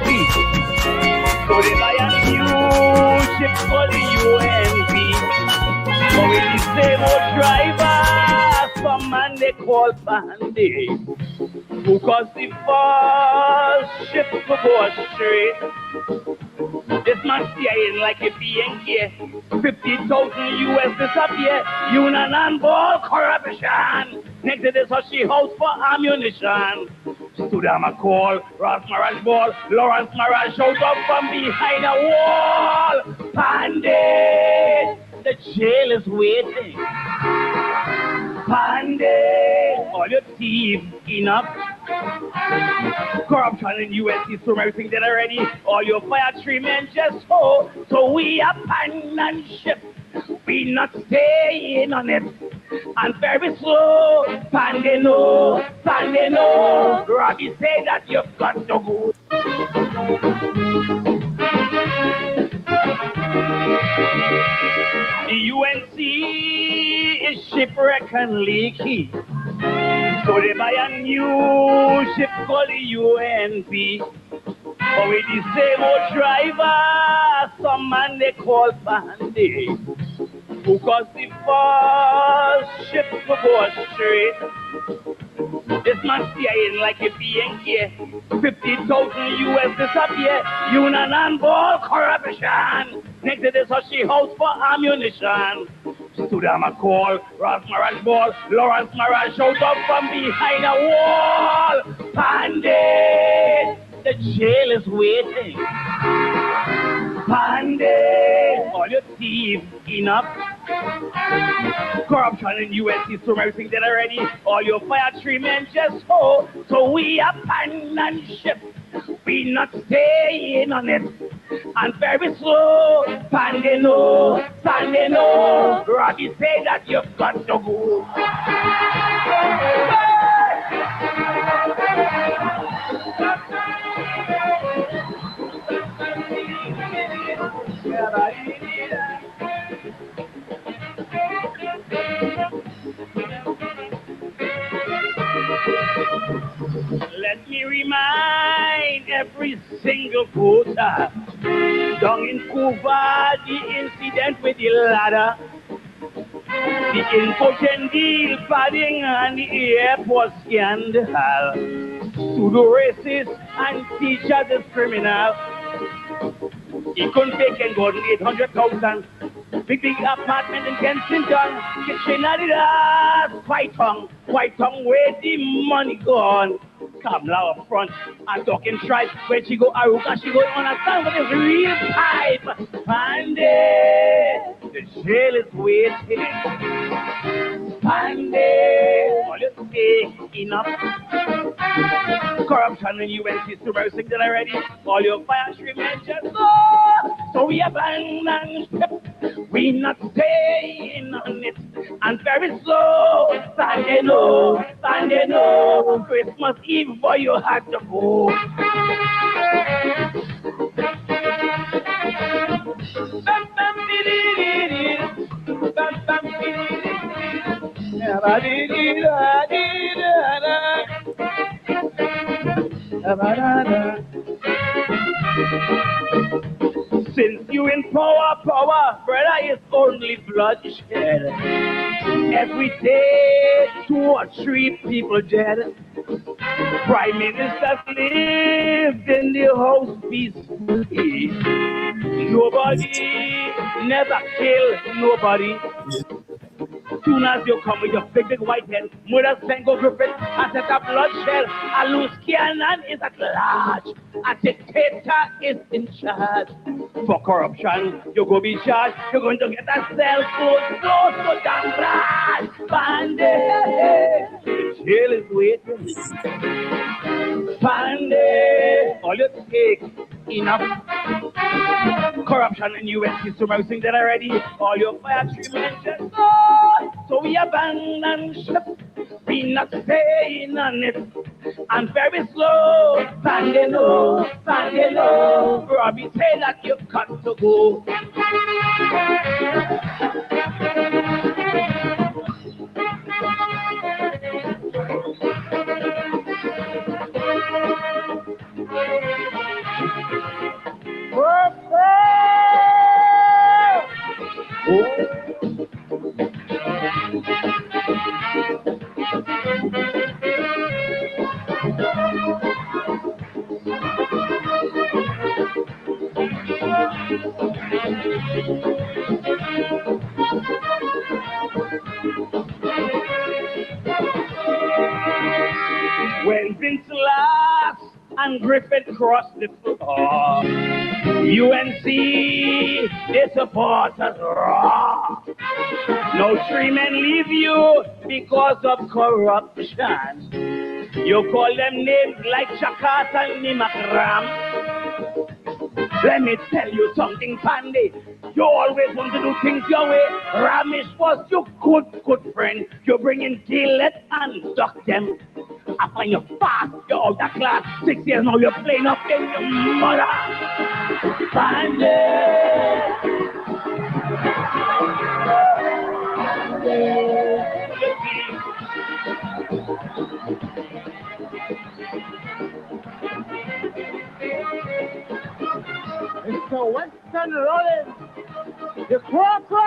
leaky. So they buy a new ship for the UNP. But with the same old driver, some man they call Bandy. Because the first ship to go straight. This man steering like a BNK. 50,000 US disappear. Union and ball corruption. Next to this, she house for ammunition. Stood on a call, Ross Maraj ball. Lawrence Maraj showed up from behind a wall. Pandy, the jail is waiting. Pandy, all your thieves enough. Corruption in USC, so everything that already. All your fire tree men just hold. So we abandon ship. We not staying on it. And very slow. Pandy no. Robbie say that you've got to go. The UNC is shipwreck and leaky. So they buy a new ship called the UNP. But with the same old driver, some man they call Bandy. Because the first ship to go straight. This man steering like a BNK. 50,000 US disappear. Union and ball corruption. Next to this, she house for ammunition. Stood on a call, Ross Maraj ball. Lawrence Maraj showed up from behind a wall. Pandy, the jail is waiting. Pandy, all your thieves enough. Corruption in USC, so everything that already. All your fire tree men just hold. So we abandon ship. We not staying on it. And very slow. Pandy no. Robbie say that you've got to go. Let me remind every single voter down in Cuba, the incident with the ladder, the info deal padding and the airport scandal, pseudo-racist and teacher this criminal. He couldn't take and go to 800,000. Big apartment in Kensington, kitchen at the last, white tongue, where the money gone. Come now up front and talking tribe. When she go Aruka, she go understand what is real pipe. Pandy, the jail is waiting. Pandy, all you say enough. Corruption in UNC is too everything that already. All your fire stream men just go. So we abandon ship. We not staying on it. And very slow. Pandy no. Christmas Eve boy you had to go. Since you in power, brother, is only bloodshed. Every day, 2 or 3 people dead. Prime Minister lived in the house peacefully. Nobody never killed nobody. Soon as you come with your big white head, Mother Sengo Griffin has set up bloodshed. A loose cannon is at large. A dictator is in charge. For corruption, you're going to be charged. You're going to get a cell phone. So damn right. Bandit, the jail is waiting. Bandit, all you take enough. Corruption in US is everything that already. All your fire treatment just go. So we abandon ship. We not staying on it. And very slow. Pandy no. Robbie say that you've got to go. When Vince Lass and Griffith crossed the floor, UNC, the supporters raw. No three men leave you because of corruption. You call them names like Chakat and Nimakram. Let me tell you something, Pandy. You always want to do things your way. Ramesh was your good friend. You bring in Gillette and duck them. I find you fast. You're out of class. 6 years now, you're playing up in your mother. Pandy. Mr. Western Rollins, the Croco!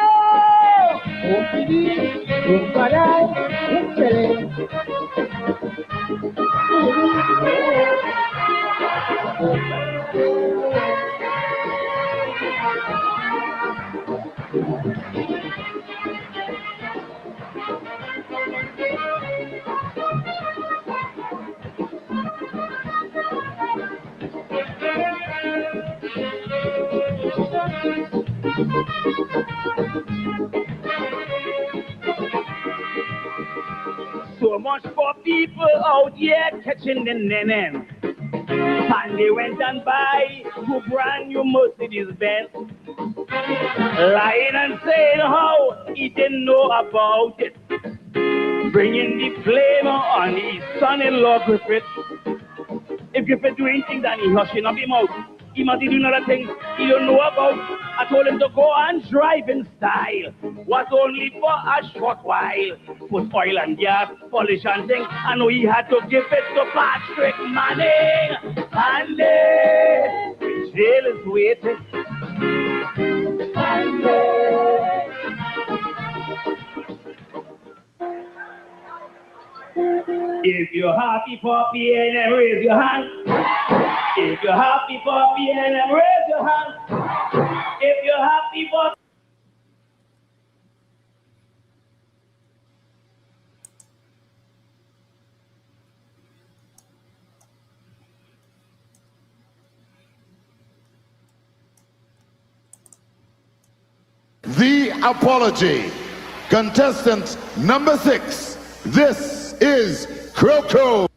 So much for people out here catching the nenen. And they went and buy 2 brand new Mercedes Benz. Lying and saying how he didn't know about it. Bringing the blame on his son-in-law Griffith. If Griffith doing things and he hushing up him out, he must be doing other things he don't know about. I told him to go and drive in style. Was only for a short while. Put oil and gas, polish and things. I know he had to give it to Patrick Manning. And the jail is waiting. And if you're happy for PNM, raise your hand. If you're happy for PNM, raise your hand. If you're happy for... The apology. Contestant number 6. This is Croco.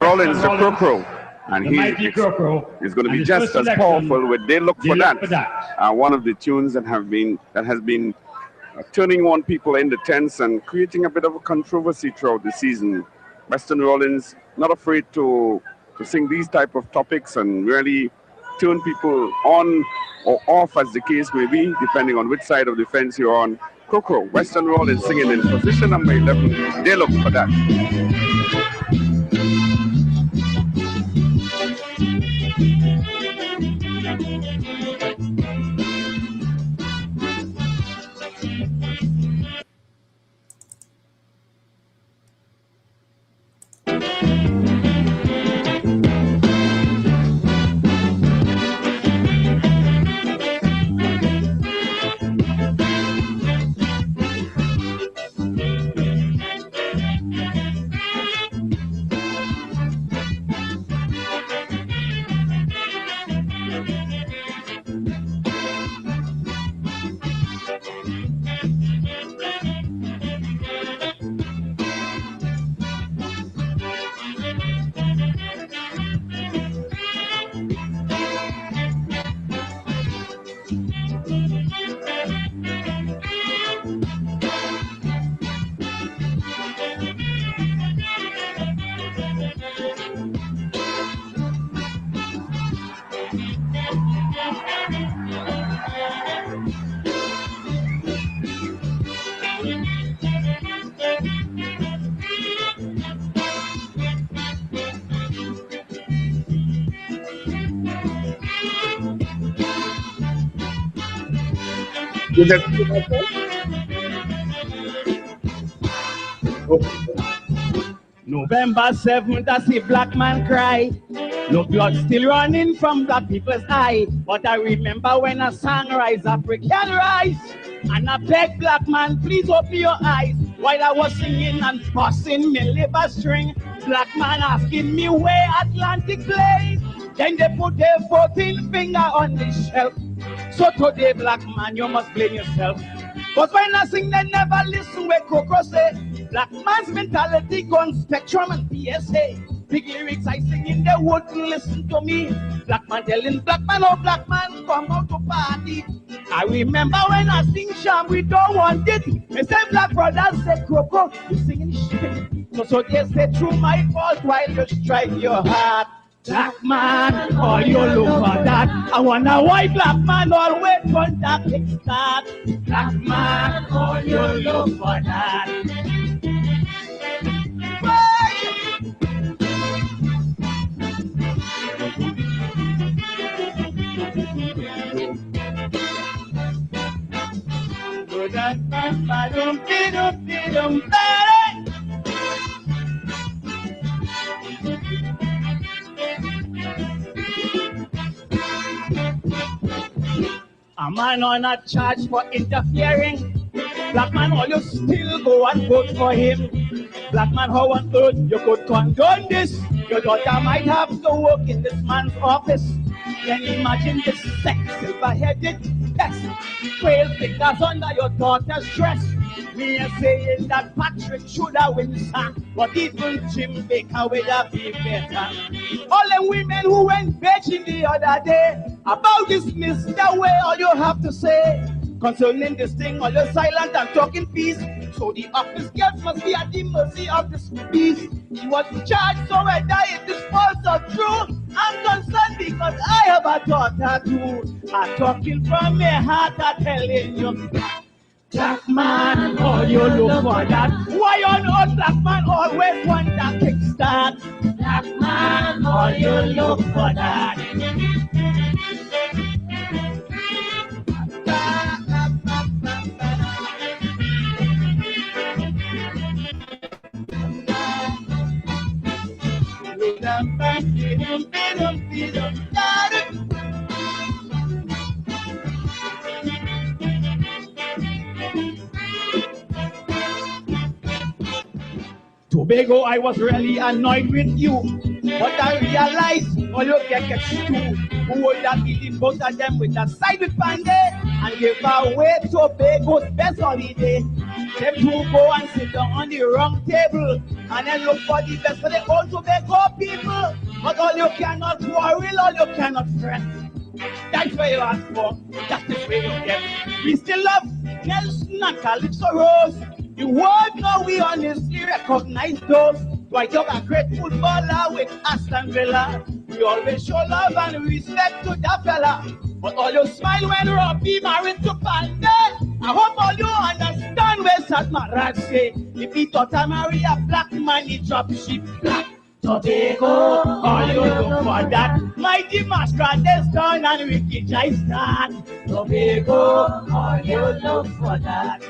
Rollins the Croco. And he's going to be just as powerful with They Look For That. One of the tunes that has been turning on people in the tents and creating a bit of a controversy throughout the season. Western Rollins not afraid to sing these type of topics and really turn people on or off, as the case may be, depending on which side of the fence you're on. Croco, Western Rollins singing in position number 11. They Look For That. November 7th, I see black man cry. No blood still running from black people's eye. But I remember when a song rise, African rise. And I beg black man, please open your eyes. While I was singing and busting me liver string, black man asking me where Atlantic plays. Then they put their 14th finger on the shelf. So today, black man, you must blame yourself. But when I sing, they never listen where Coco say. Black man's mentality gone Spectrum and PSA. Big lyrics I sing in, they wouldn't listen to me. Black man telling black man, oh black man, come out to party. I remember when I sing Sham, we don't want it. Me say black brothers say Coco, you singing shit. So they say through my fault while you strike your heart. Black man, all you look for that. I wonder why black man always want that kickstart. Black man, all you look for that. A man on a charge for interfering. Black man, all you still go and vote for him. Black man, how on earth you could condone this? Your daughter might have to work in this man's office. Then imagine this sex silver-headed pest. 12 fingers under your daughter's dress. Me a saying that Patrick should have win, sir. But even Jim Baker would have been better. All the women who went begging the other day about this Mr. Way, all you have to say concerning this thing, all you're silent and talking peace. So the office girls must be at the mercy of this beast. He was charged, so whether it is false or true, I'm concerned because I have a daughter too. I'm talking from my heart, I'm telling you. Black man, all you look for that. Why on earth black man always want that kickstart? Black man, all you look for that. Tobago, I was really annoyed with you, but I realized all you get too. Who would have believed both of them with a side with Panday and give away Tobago's best holiday? Them two go and sit down on the wrong table and then look for the best for the old Tobago people. But all you cannot quarrel, all you cannot fret. That's what you ask for, that's the way you get. We still love Nelson and Calypso Rose. The world know we honestly recognize those. Like you're a great footballer with Aston Villa. We always show love and respect to that fella. But all you smile when Robbie married to Pandey. I hope all you understand where Satmarat say. If he thought I marry a black man, he drop ship. Black Tobago, all you look for that. Mighty Masquerade is done and Ricky Jai start. Tobago, all you look for that.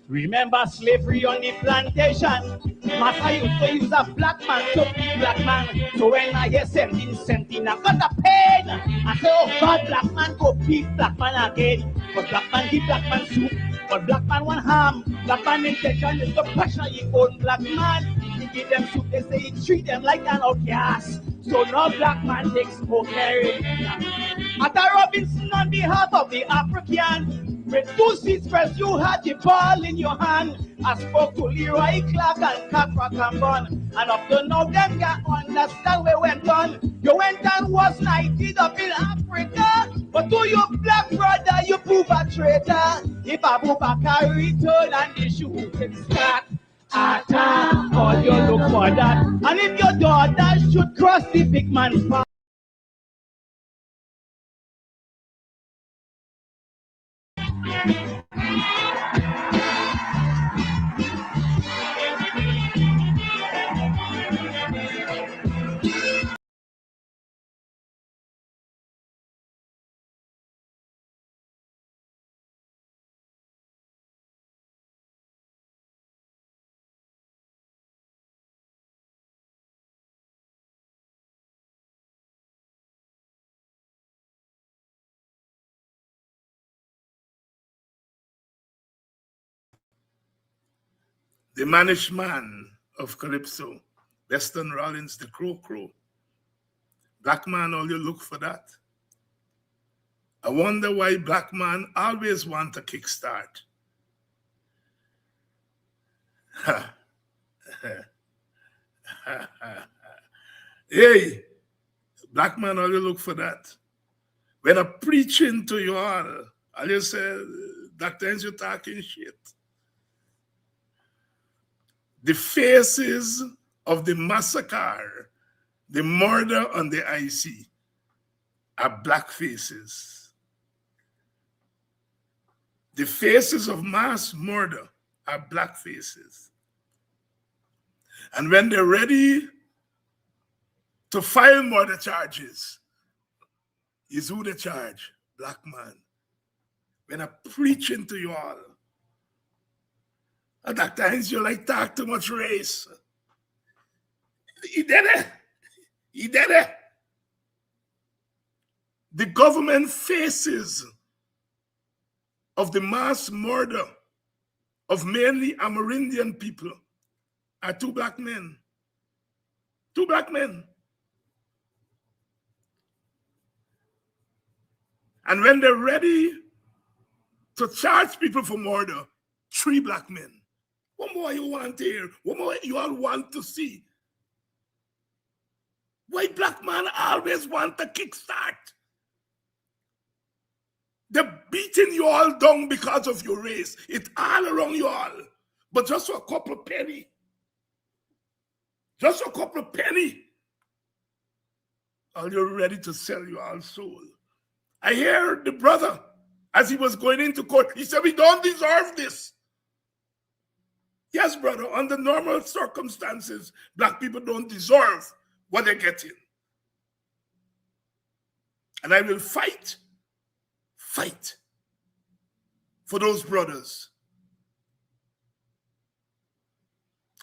Remember slavery on the plantation? Master used to use a black man to beat black man. So when I hear 17, I got a pain. I say, oh God, black man go beat black man again. But black man give black man soup. But black man want harm. Black man intention is to pressure his own black man. He give them soup, they say he treat them like an outcast. So now black man takes smoking. At a Robinson on behalf of the African. With 2 seats pressed, you had the ball in your hand. I spoke to Leroy Clark and Capra Cambon. And up to now, them can't understand where went on. You went and was knighted up in Africa. But to your black brother, you prove a traitor. If Abubakar return and the shooting start. Atta, all you look for that. And if your daughter should cross the big man's path. the managed man of Calypso, Weston Rollins, the Crow Crow. Black man, all you look for that. I wonder why black man always want a kickstart. Hey, black man, all you look for that. When I'm preaching to you all you say, Dr. Enns, you're talking shit. The faces of the massacre, the murder on the IC are black faces. The faces of mass murder are black faces. And when they're ready to file murder charges, is who they charge? Black man. When I'm preaching to you all, Dr. Enns, you like talk too much race. He did it. He did it. The government faces of the mass murder of mainly Amerindian people are two black men. Two black men. And when they're ready to charge people for murder, three black men. What more you want to hear? What more you all want to see? Why black man always want to kickstart? They're beating you all down because of your race. It's all around you all. But just for a couple of penny. Just a couple of penny. Are you ready to sell your all soul? I hear the brother, as he was going into court, he said, we don't deserve this. Yes, brother, under normal circumstances, black people don't deserve what they're getting. And I will fight for those brothers.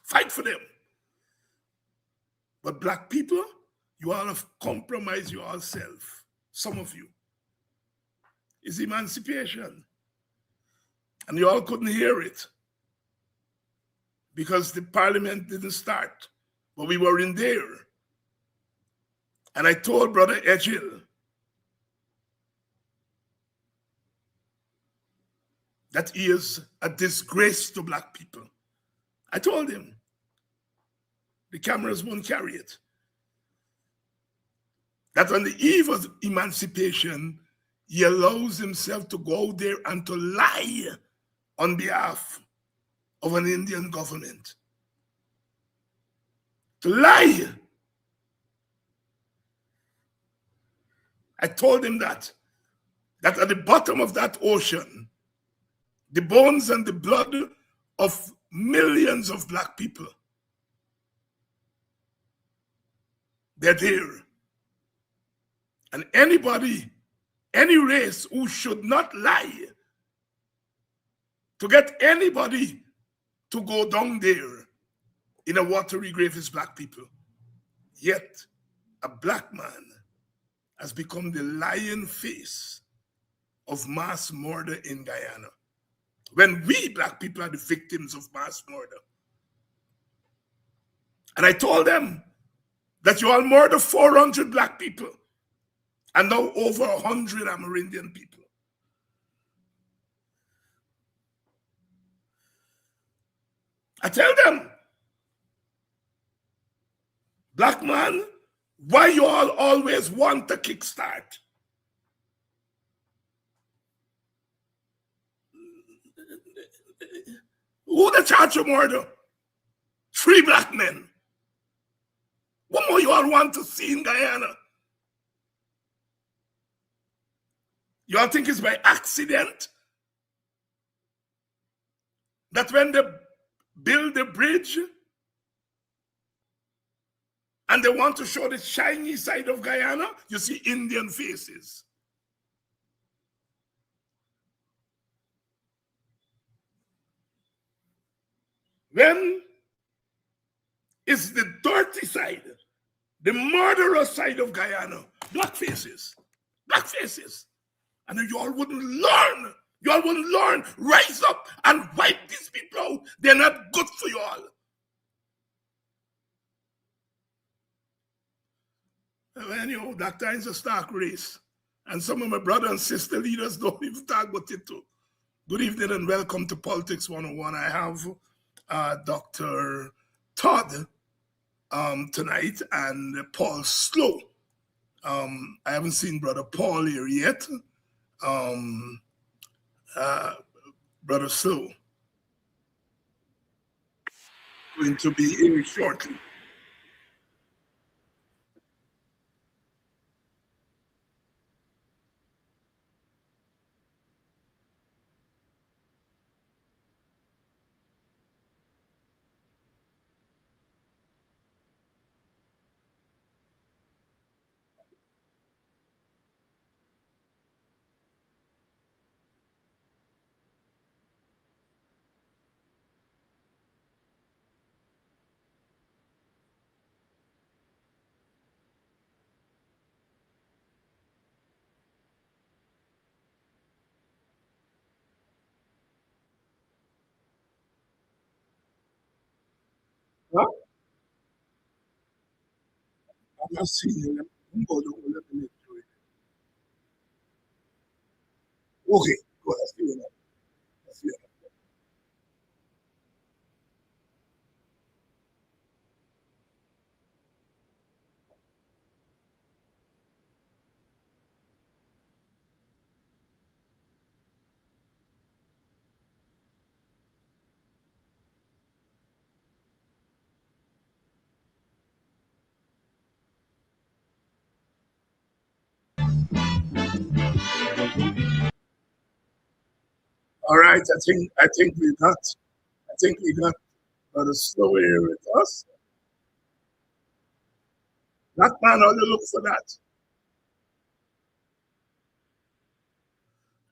Fight for them. But black people, you all have compromised yourself. Some of you. It's emancipation. And you all couldn't hear it because the parliament didn't start. But we were in there. And I told Brother Edghill that he is a disgrace to black people. I told him. The cameras won't carry it. That on the eve of emancipation, he allows himself to go there and to lie on behalf of an Indian government. To lie. I told him that at the bottom of that ocean, the bones and the blood of millions of black people, they're there. And anybody, any race who should not lie to get anybody to go down there in a watery grave is black people. Yet, a black man has become the lion face of mass murder in Guyana. When we black people are the victims of mass murder. And I told them that you all murdered 400 black people and now over 100 Amerindian people. I tell them, black man, why you all always want to kickstart? Who the charge of murder? 3 black men. What more you all want to see in Guyana? You all think it's by accident that when they build the bridge and they want to show the shiny side of Guyana, you see Indian faces. When it's the dirty side, the murderous side of Guyana, black faces, black faces. And you all wouldn't learn You all will learn, rise up and wipe these people out. They're not good for you all. Anyhow, that time's a stark race. And some of my brother and sister leaders don't even talk about it too. Good evening and welcome to Politics 101. I have Dr. Todd tonight and Paul Slow. I haven't seen Brother Paul here yet. Brother Slow going to be here shortly. Huh? I'm not seeing them. Okay, go ahead. All right, I think we got Brother Slow here with us. That man only look for that.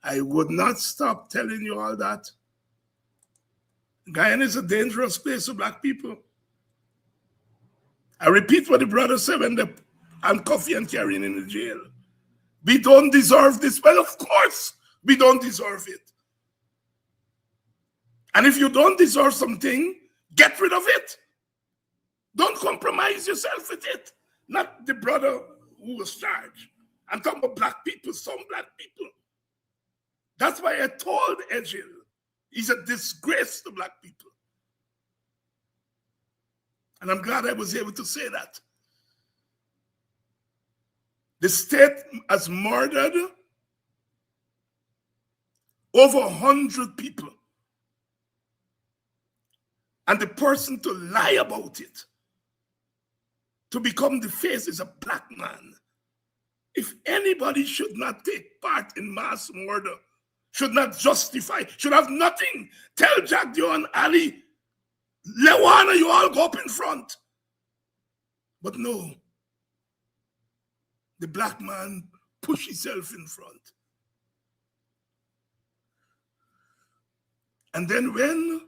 I would not stop telling you all that. Guyana is a dangerous place for black people. I repeat what the brother said when they handcuff you and carrying in the jail. We don't deserve this. Well, of course, we don't deserve it. And if you don't deserve something, get rid of it. Don't compromise yourself with it. Not the brother who was charged. I'm talking about black people, some black people. That's why I told Edgil, he's a disgrace to black people. And I'm glad I was able to say that. The state has murdered over 100 people. And the person to lie about it, to become the face, is a black man. If anybody should not take part in mass murder, should not justify, should have nothing, tell Jack Dio and Ali, Lewana, you all go up in front. But no, the black man push himself in front. And then when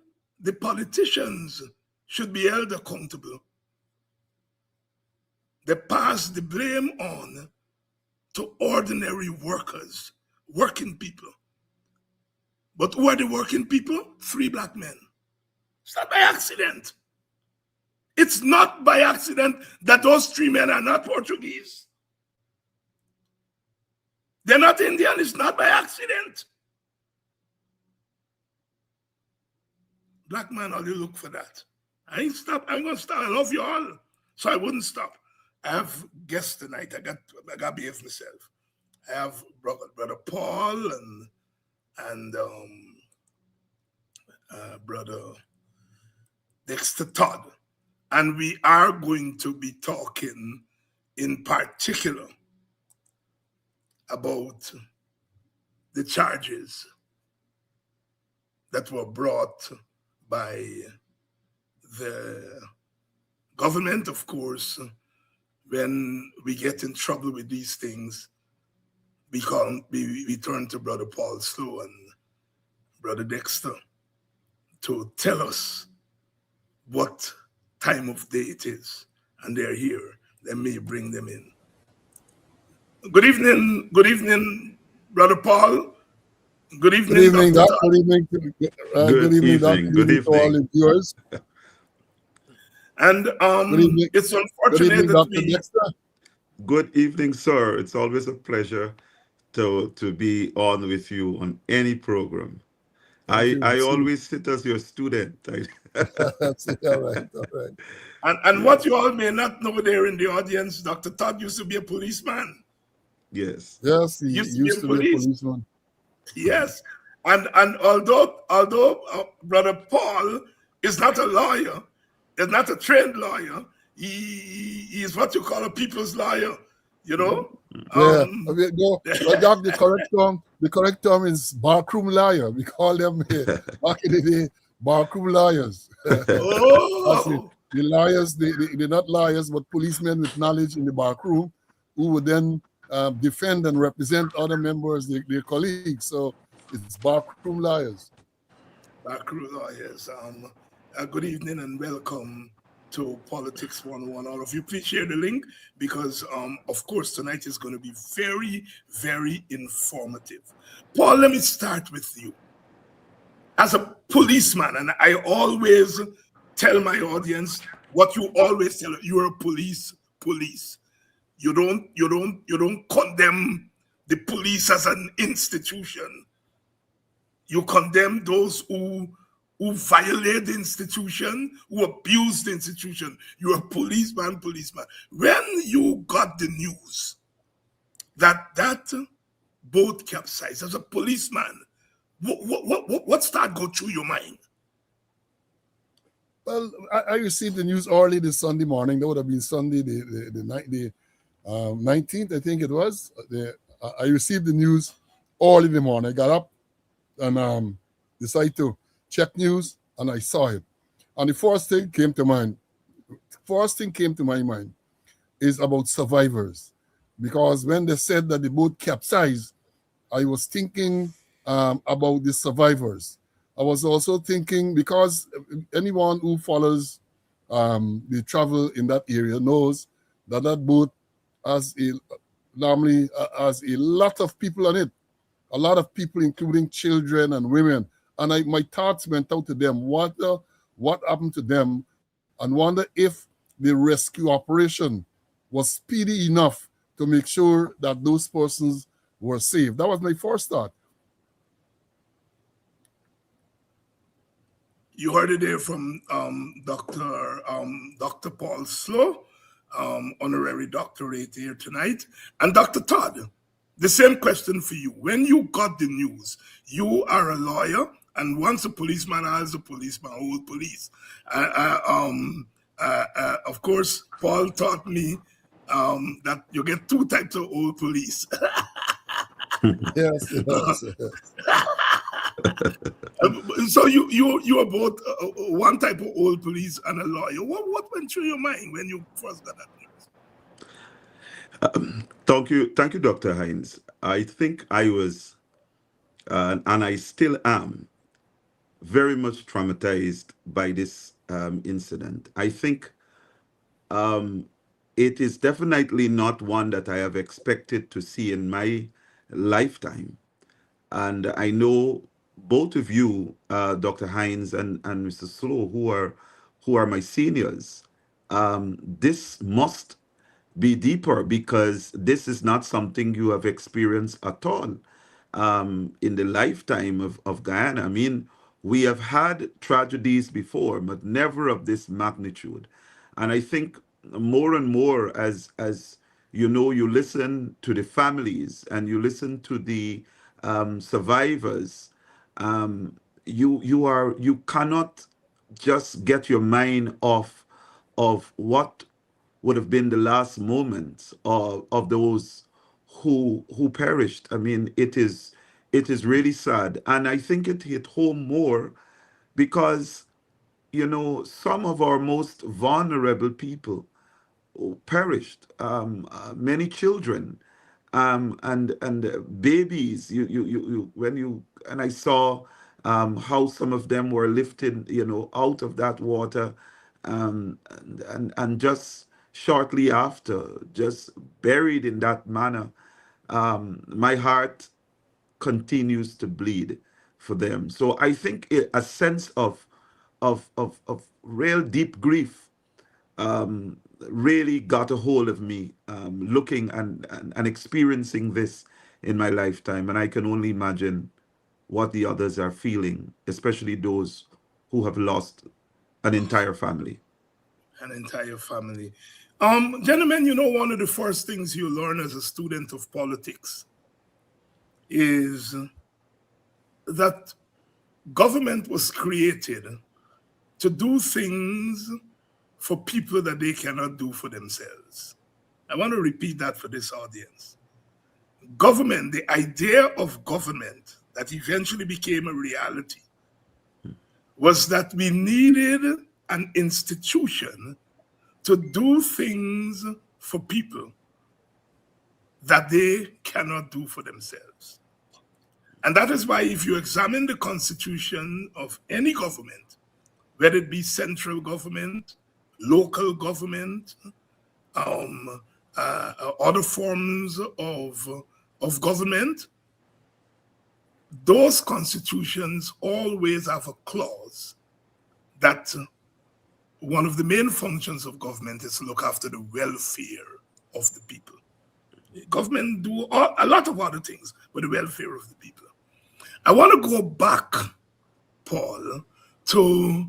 the politicians should be held accountable, they pass the blame on to ordinary workers, working people. But who are the working people? 3 black men. It's not by accident. It's not by accident that those 3 men are not Portuguese. They're not Indian. It's not by accident. Black man only look for that. I ain't stop. I'm gonna stop. I love you all, so I wouldn't stop. I have guests tonight. I got to behave myself. I have brother Paul and brother Dexter Todd, and we are going to be talking in particular about the charges that were brought by the government. Of course, when we get in trouble with these things, we turn to Brother Paul Slow and Brother Dexter to tell us what time of day it is. And they're here. Let me bring them in. Good evening, Brother Paul. Good evening, Good evening, Dr. Doc. Good evening, Good evening. Good to all the evening. viewers. And Good evening. it's Good unfortunate evening, that Dr. we. Dexter. Good evening, sir. It's always a pleasure to be on with you on any program. Thank you. I See, always sit as your student. that's it. All right, all right. And what you all may not know there in the audience, Dr. Todd used to be a policeman. Yes. Yes, he Used used to to be be in a police. policeman. Yes. And although Brother Paul is not a lawyer, is not a trained lawyer, he is what you call a people's lawyer, you know? Yeah. I mean, no, but Doc, the correct term is barroom liar. We call them back in the day barroom liars. That's it. Oh, The liars, they're not liars, but policemen with knowledge in the barroom who would then defend and represent other members, their colleagues. So it's barroom liars. backroom lawyers. Good evening and welcome to Politics 101. All of you, please share the link because, of course, tonight is going to be very, very informative. Paul, let me start with you. As a policeman, and I always tell my audience what you always tell: you're a police. You don't condemn the police as an institution. You condemn those who violate the institution, who abuse the institution. You're a policeman. When you got the news that boat capsized, as a policeman, what started go through your mind? Well, I received the news early this Sunday morning. That would have been Sunday, the 19th, I think it was. I received the news early in the morning. I got up and decided to check news, and I saw it. And the first thing came to my mind is about survivors. Because when they said that the boat capsized, I was thinking about the survivors. I was also thinking, because anyone who follows the travel in that area knows that boat normally has a lot of people on it. A lot of people, including children and women. And my thoughts went out to them. What happened to them? And wonder if the rescue operation was speedy enough to make sure that those persons were saved. That was my first thought. You heard it there from Dr. Paul Slow, honorary doctorate here tonight. And Dr. Todd, the same question for you. When you got the news, you are a lawyer, and once a policeman, as a policeman, old police. Of course, Paul taught me that you get two types of old police. Yes. So you are both one type of old police and a lawyer. What went through your mind when you first got that news? Thank you, Dr. Hines. I think I was, and I still am, very much traumatized by this incident. I think it is definitely not one that I have expected to see in my lifetime. And I know both of you, Dr. Hines and Mr. Slow, who are my seniors, this must be deeper because this is not something you have experienced at all in the lifetime of Guyana. I mean, we have had tragedies before, but never of this magnitude. And I think more and more as you know, you listen to the families and you listen to the survivors, you cannot just get your mind off of what would have been the last moments of those who perished. I mean, it is really sad, and I think it hit home more because you know some of our most vulnerable people perished. Many children, and babies. You when you and I saw how some of them were lifted, you know, out of that water, and just shortly after, just buried in that manner. My heart continues to bleed for them. So I think a sense of real deep grief really got a hold of me, looking and experiencing this in my lifetime. And I can only imagine what the others are feeling, especially those who have lost an entire family. An entire family. Gentlemen, you know, one of the first things you learn as a student of politics is that government was created to do things for people that they cannot do for themselves. I want to repeat that for this audience. Government, the idea of government that eventually became a reality, was that we needed an institution to do things for people that they cannot do for themselves. And that is why if you examine the constitution of any government, whether it be central government, local government, other forms of government, those constitutions always have a clause that one of the main functions of government is to look after the welfare of the people. Government do a lot of other things for the welfare of the people. I want to go back, Paul, to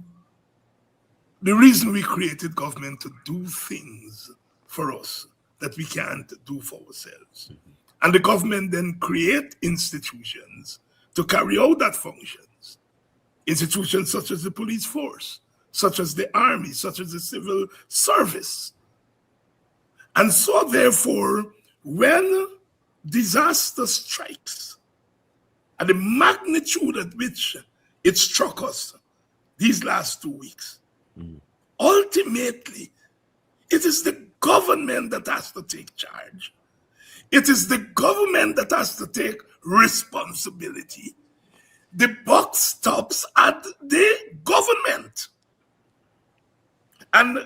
the reason we created government, to do things for us that we can't do for ourselves. And the government then create institutions to carry out that functions. Institutions such as the police force, such as the army, such as the civil service. And so therefore, when disaster strikes, at the magnitude at which it struck us these last 2 weeks, ultimately, it is the government that has to take charge. It is the government that has to take responsibility. The buck stops at the government. And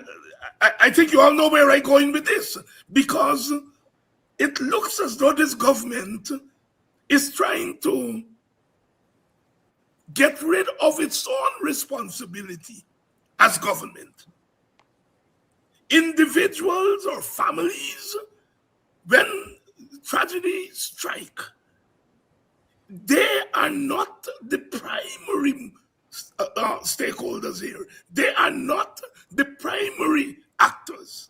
I think you all know where I'm going with this, because it looks as though this government is trying to get rid of its own responsibility as government. Individuals or families, when tragedies strike, they are not the primary stakeholders here. They are not the primary actors.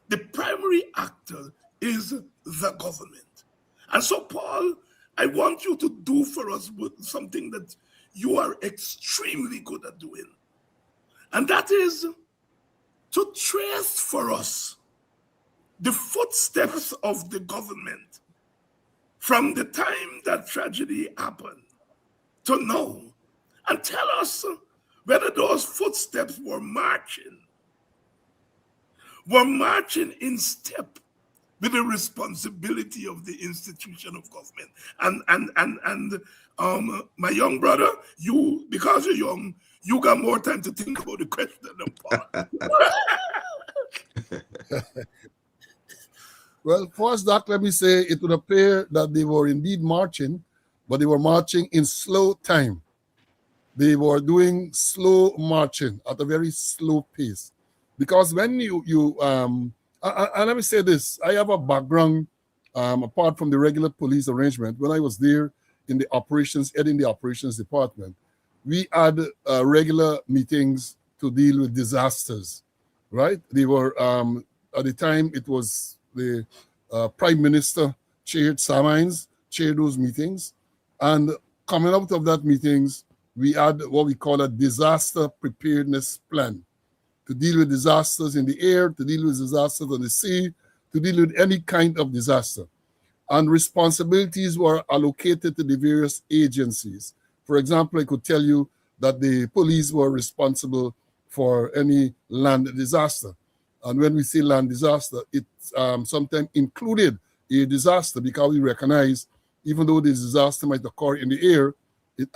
The primary actor is the government. And so, Paul, I want you to do for us something that you are extremely good at doing. And that is to trace for us the footsteps of the government from the time that tragedy happened to now, and tell us whether those footsteps were marching in step with the responsibility of the institution of government. And my young brother, you, because you're young, you got more time to think about the question than Paul. Well, first, Doc, let me say it would appear that they were indeed marching, but they were marching in slow time. They were doing slow marching at a very slow pace. Because when and let me say this, I have a background, apart from the regular police arrangement. When I was there in the operations, heading the operations department, we had regular meetings to deal with disasters, right? They were, at the time, it was the Prime Minister chaired, Sam Hinds chaired those meetings. And coming out of that meetings, we had what we call a disaster preparedness plan to deal with disasters in the air, to deal with disasters on the sea, to deal with any kind of disaster. And responsibilities were allocated to the various agencies. For example, I could tell you that the police were responsible for any land disaster. And when we say land disaster, it sometimes included a disaster, because we recognize even though the disaster might occur in the air, it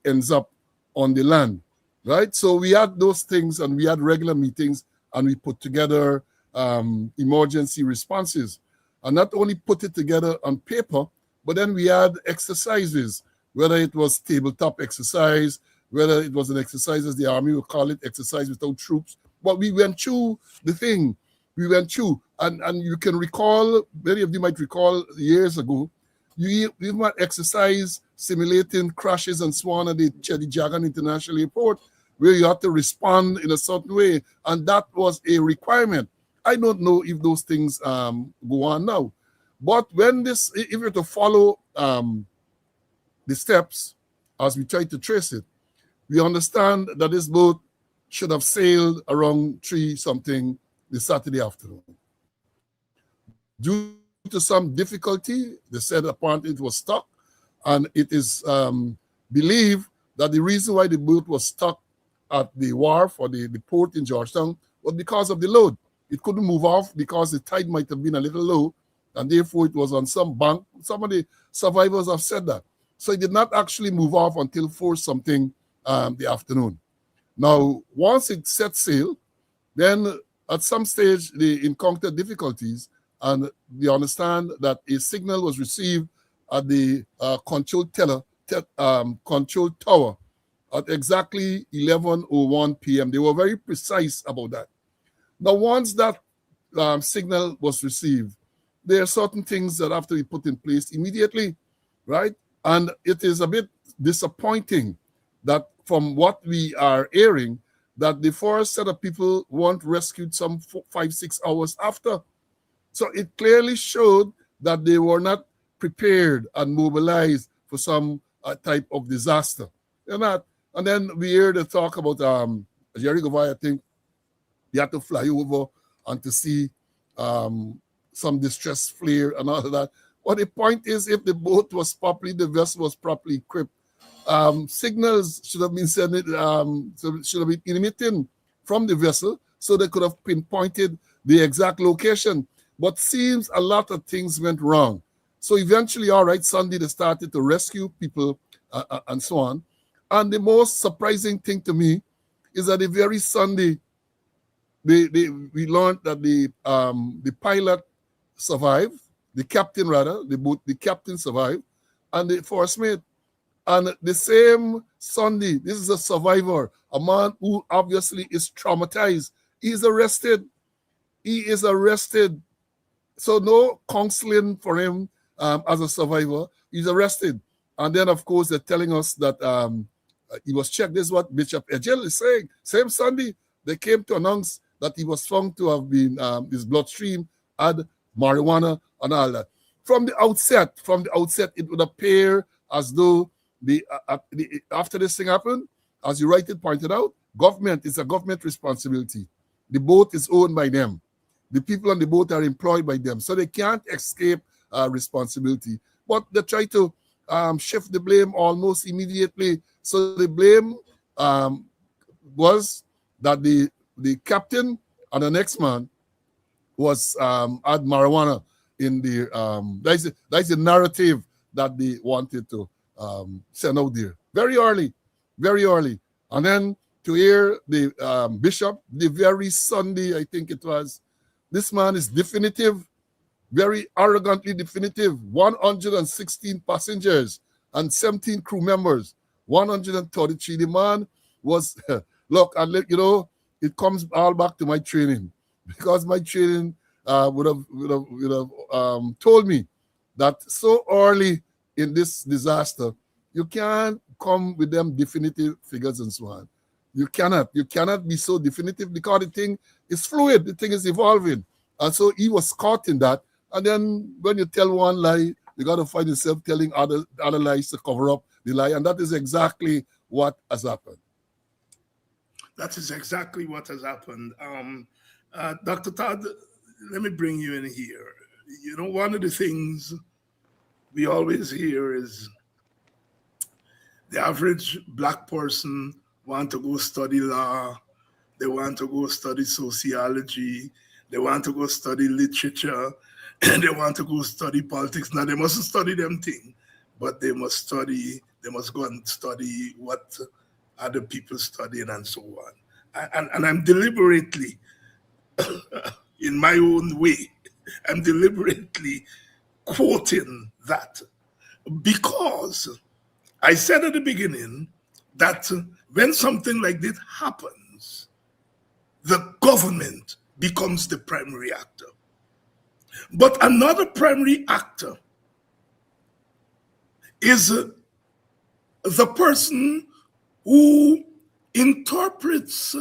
ends up on the land, right? So we had those things, and we had regular meetings, and we put together emergency responses. And not only put it together on paper, But then we had exercises, whether it was tabletop exercise, whether it was an exercise as the Army would call it, exercise without troops. But we went through the thing. We went through. And you can recall, many of you might recall years ago, you even had exercise simulating crashes and so on at the Chedi Jagan International Airport, where you had to respond in a certain way. And that was a requirement. I don't know if those things go on now. But when this, if you're to follow the steps as we try to trace it, we understand that this boat should have sailed around 3-something the Saturday afternoon. Due to some difficulty, they said apparently it was stuck, and it is believed that the reason why the boat was stuck at the wharf or the port in Georgetown was because of the load. It couldn't move off because the tide might have been a little low, and therefore it was on some bank. Some of the survivors have said that. So it did not actually move off until 4-something the afternoon. Now, once it set sail, then at some stage they encountered difficulties, and they understand that a signal was received at the control tower at exactly 11:01 p.m. They were very precise about that. Now, once that signal was received, there are certain things that have to be put in place immediately, right? And it is a bit disappointing that from what we are hearing, that the first set of people weren't rescued some 5-6 hours after. So it clearly showed that they were not prepared and mobilized for some type of disaster. They're not. And then we hear the talk about Jerry Govai, I think, he had to fly over and to see some distress flare and all of that. But the point is, if the boat was properly, the vessel was properly equipped, signals should have been should have been emitting from the vessel so they could have pinpointed the exact location. But seems a lot of things went wrong. So eventually, all right, Sunday they started to rescue people and so on. And the most surprising thing to me is that the very Sunday, we learned that the pilot survived, the captain rather, the captain survived, and the first mate. And the same Sunday, this is a survivor, a man who obviously is traumatized. He is arrested. He is arrested. So no counseling for him as a survivor. He's arrested. And then, of course, they're telling us that he was checked. This is what Bishop Ejel is saying. Same Sunday, they came to announce that he was found to have been, his bloodstream had marijuana and all that. From the outset, it would appear as though after this thing happened, as you rightly pointed out, government is a government responsibility. The boat is owned by them. The people on the boat are employed by them, so they can't escape responsibility. But they try to shift the blame almost immediately. So the blame was that the captain and the next man was had marijuana in the that's the narrative that they wanted to send out there very early, and then to hear the bishop the very Sunday, I think it was, this man is definitive, very arrogantly definitive. 116 passengers and 17 crew members, 133. The man was look, and let you know, it comes all back to my training, because my training would have told me that so early in this disaster, you can't come with them definitive figures and so on. You cannot be so definitive, because the thing is fluid, the thing is evolving. And so he was caught in that. And then when you tell one lie, you got to find yourself telling other lies to cover up the lie. And that is exactly what has happened. That is exactly what has happened. Dr. Todd, let me bring you in here. You know, one of the things we always hear is the average Black person want to go study law, they want to go study sociology, they want to go study literature, and they want to go study politics. Now, they mustn't study them things, but they must go and study what other people studying and so on. And I'm deliberately, in my own way, I'm deliberately quoting that, Because I said at the beginning that when something like this happens, the government becomes the primary actor. But another primary actor is the person who interprets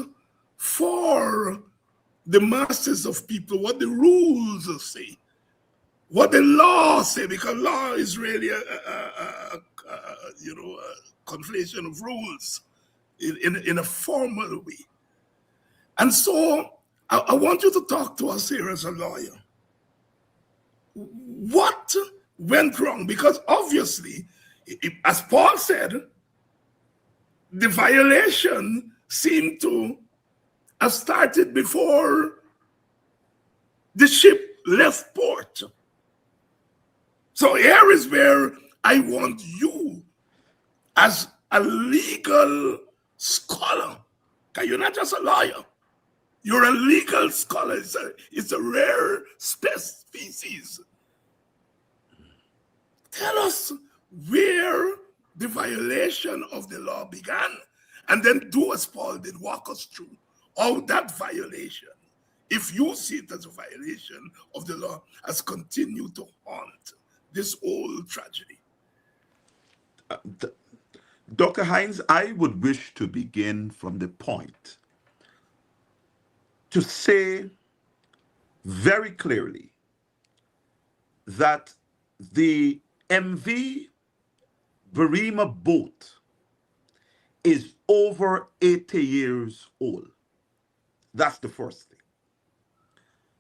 for the masses of people what the rules say, what the law say, because law is really a conflation of rules in a formal way. And so I want you to talk to us here as a lawyer. What went wrong? Because obviously, as Paul said, the violation seemed to have started before the ship left port. So here is where I want you, as a legal scholar, because you're not just a lawyer, you're a legal scholar. It's a rare species. Tell us where the violation of the law began, and then do as Paul did, walk us through how that violation, if you see it as a violation of the law, has continued to haunt this whole tragedy. Dr. Hines, I would wish to begin from the point to say very clearly that the MV Barima boat is over 80 years old. That's the first thing.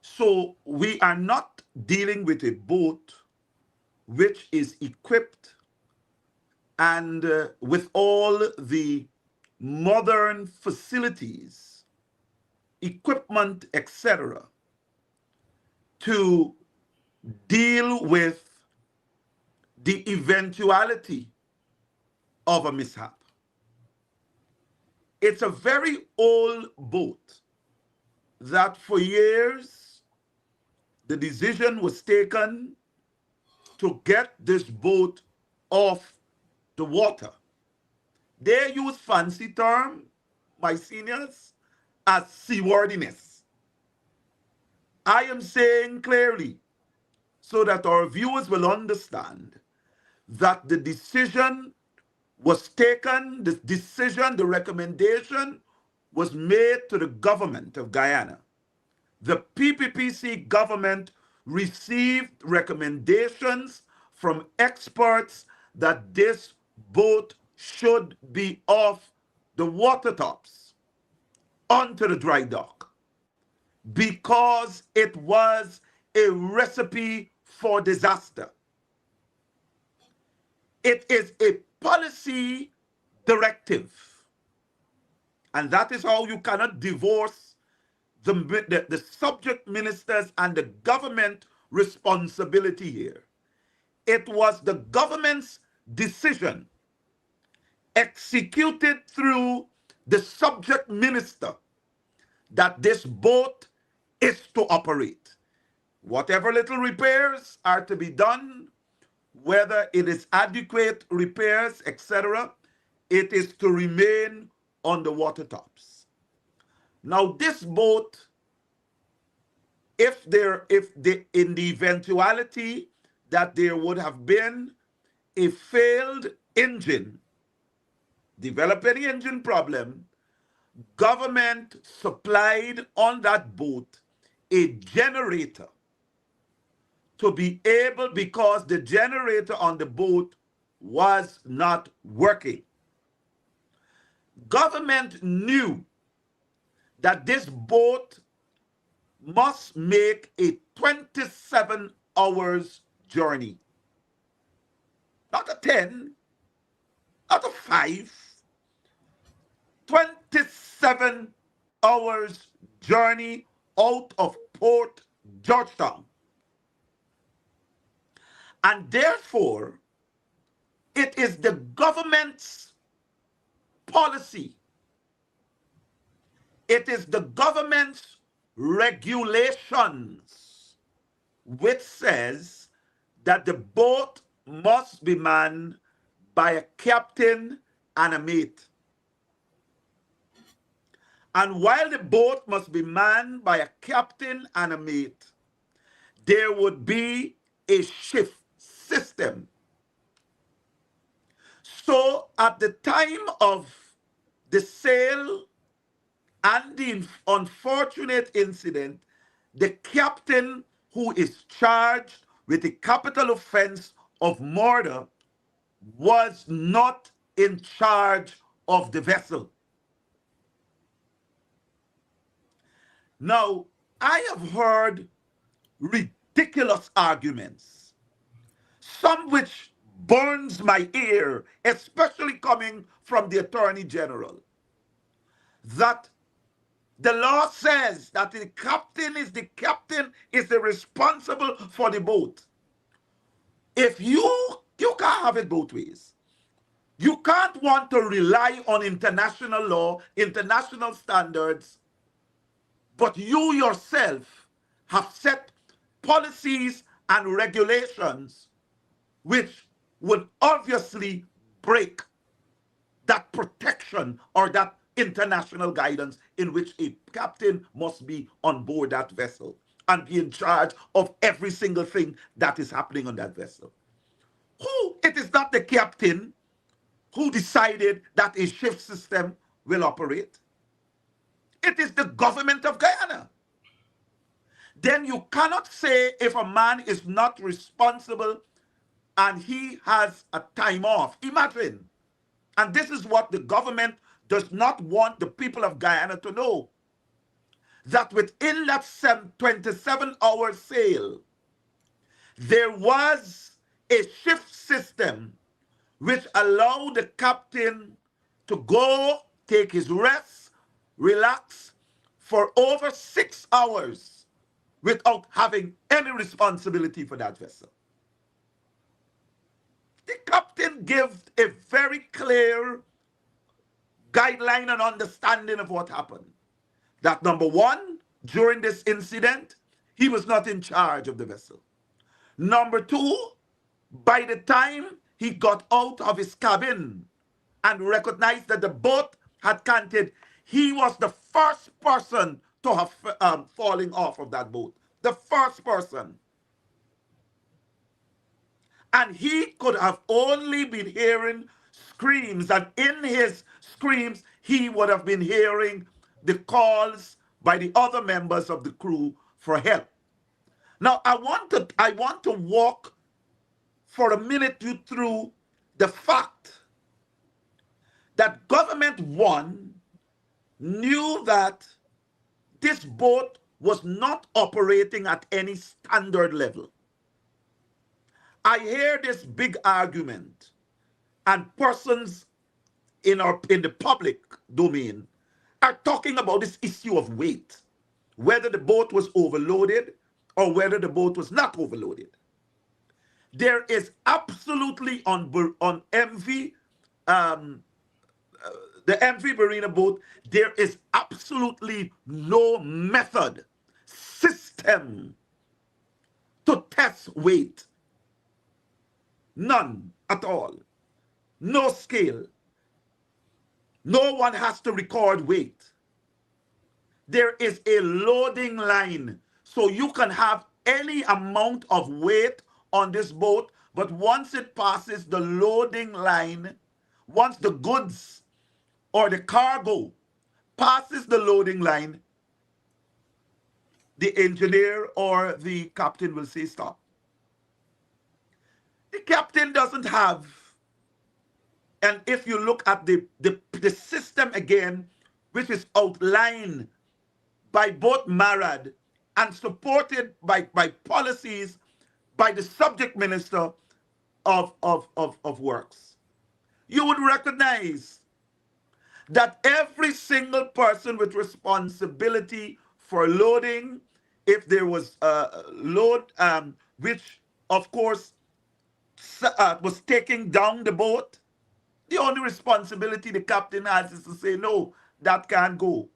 So we are not dealing with a boat which is equipped and with all the modern facilities, equipment, etc., to deal with the eventuality of a mishap. It's a very old boat that for years the decision was taken to get this boat off the water. They use fancy term, my seniors, as seaworthiness. I am saying clearly, so that our viewers will understand, that the decision was taken, the recommendation was made to the government of Guyana. The PPPC government received recommendations from experts that this boat should be off the water tops onto the dry dock because it was a recipe for disaster. It is a policy directive. And that is how you cannot divorce the subject ministers and the government responsibility here. It was the government's decision executed through the subject minister that this boat is to operate. Whatever little repairs are to be done, whether it is adequate repairs, etc., it is to remain on the water tops. Now, this boat, in the eventuality that there would have been a failed engine, developing engine problem, government supplied on that boat a generator to be able, because the generator on the boat was not working. Government knew that this boat must make a 27 hours journey. Not a 10, not a 5, 27 hours journey out of Port Georgetown. And therefore, it is the government's policy. It is the government's regulations which says that the boat must be manned by a captain and a mate. And while the boat must be manned by a captain and a mate, there would be a shift system. So at the time of the sail and the unfortunate incident, the captain who is charged with the capital offense of murder was not in charge of the vessel. Now, I have heard ridiculous arguments, some which burns my ear, especially coming from the Attorney General, that the law says that the captain is the responsible for the boat. If you can't have it both ways. You can't want to rely on international law, international standards, but you yourself have set policies and regulations which would obviously break that protection or that international guidance in which a captain must be on board that vessel and be in charge of every single thing that is happening on that vessel. It is not the captain who decided that a shift system will operate. It is the government of Guyana. Then you cannot say if a man is not responsible and he has a time off. Imagine. And this is what the government does not want the people of Guyana to know. That within that 27-hour sail, there was a shift system which allowed the captain to go, take his rest, relax for over 6 hours without having any responsibility for that vessel. The captain gave a very clear guideline and understanding of what happened. That number one, during this incident, he was not in charge of the vessel. Number two, by the time he got out of his cabin and recognized that the boat had canted, he was the first person to have fallen off of that boat. The first person. And he could have only been hearing screams, and in his screams, he would have been hearing the calls by the other members of the crew for help. Now, I want to walk for a minute you through the fact that government one knew that this boat was not operating at any standard level. I hear this big argument, and persons in the public domain are talking about this issue of weight, whether the boat was overloaded or whether the boat was not overloaded. There is absolutely on MV, the MV Marina boat, there is absolutely no method, system to test weight. None at all. No scale. No one has to record weight. There is a loading line. So you can have any amount of weight on this boat, but once it passes the loading line, once the goods or the cargo passes the loading line, the engineer or the captain will say stop. The captain doesn't have, and if you look at the system again, which is outlined by both MARAD and supported by policies by the subject minister of works, you would recognize that every single person with responsibility for loading, if there was a load which of course was taking down the boat, the only responsibility the captain has is to say, no, that can't go.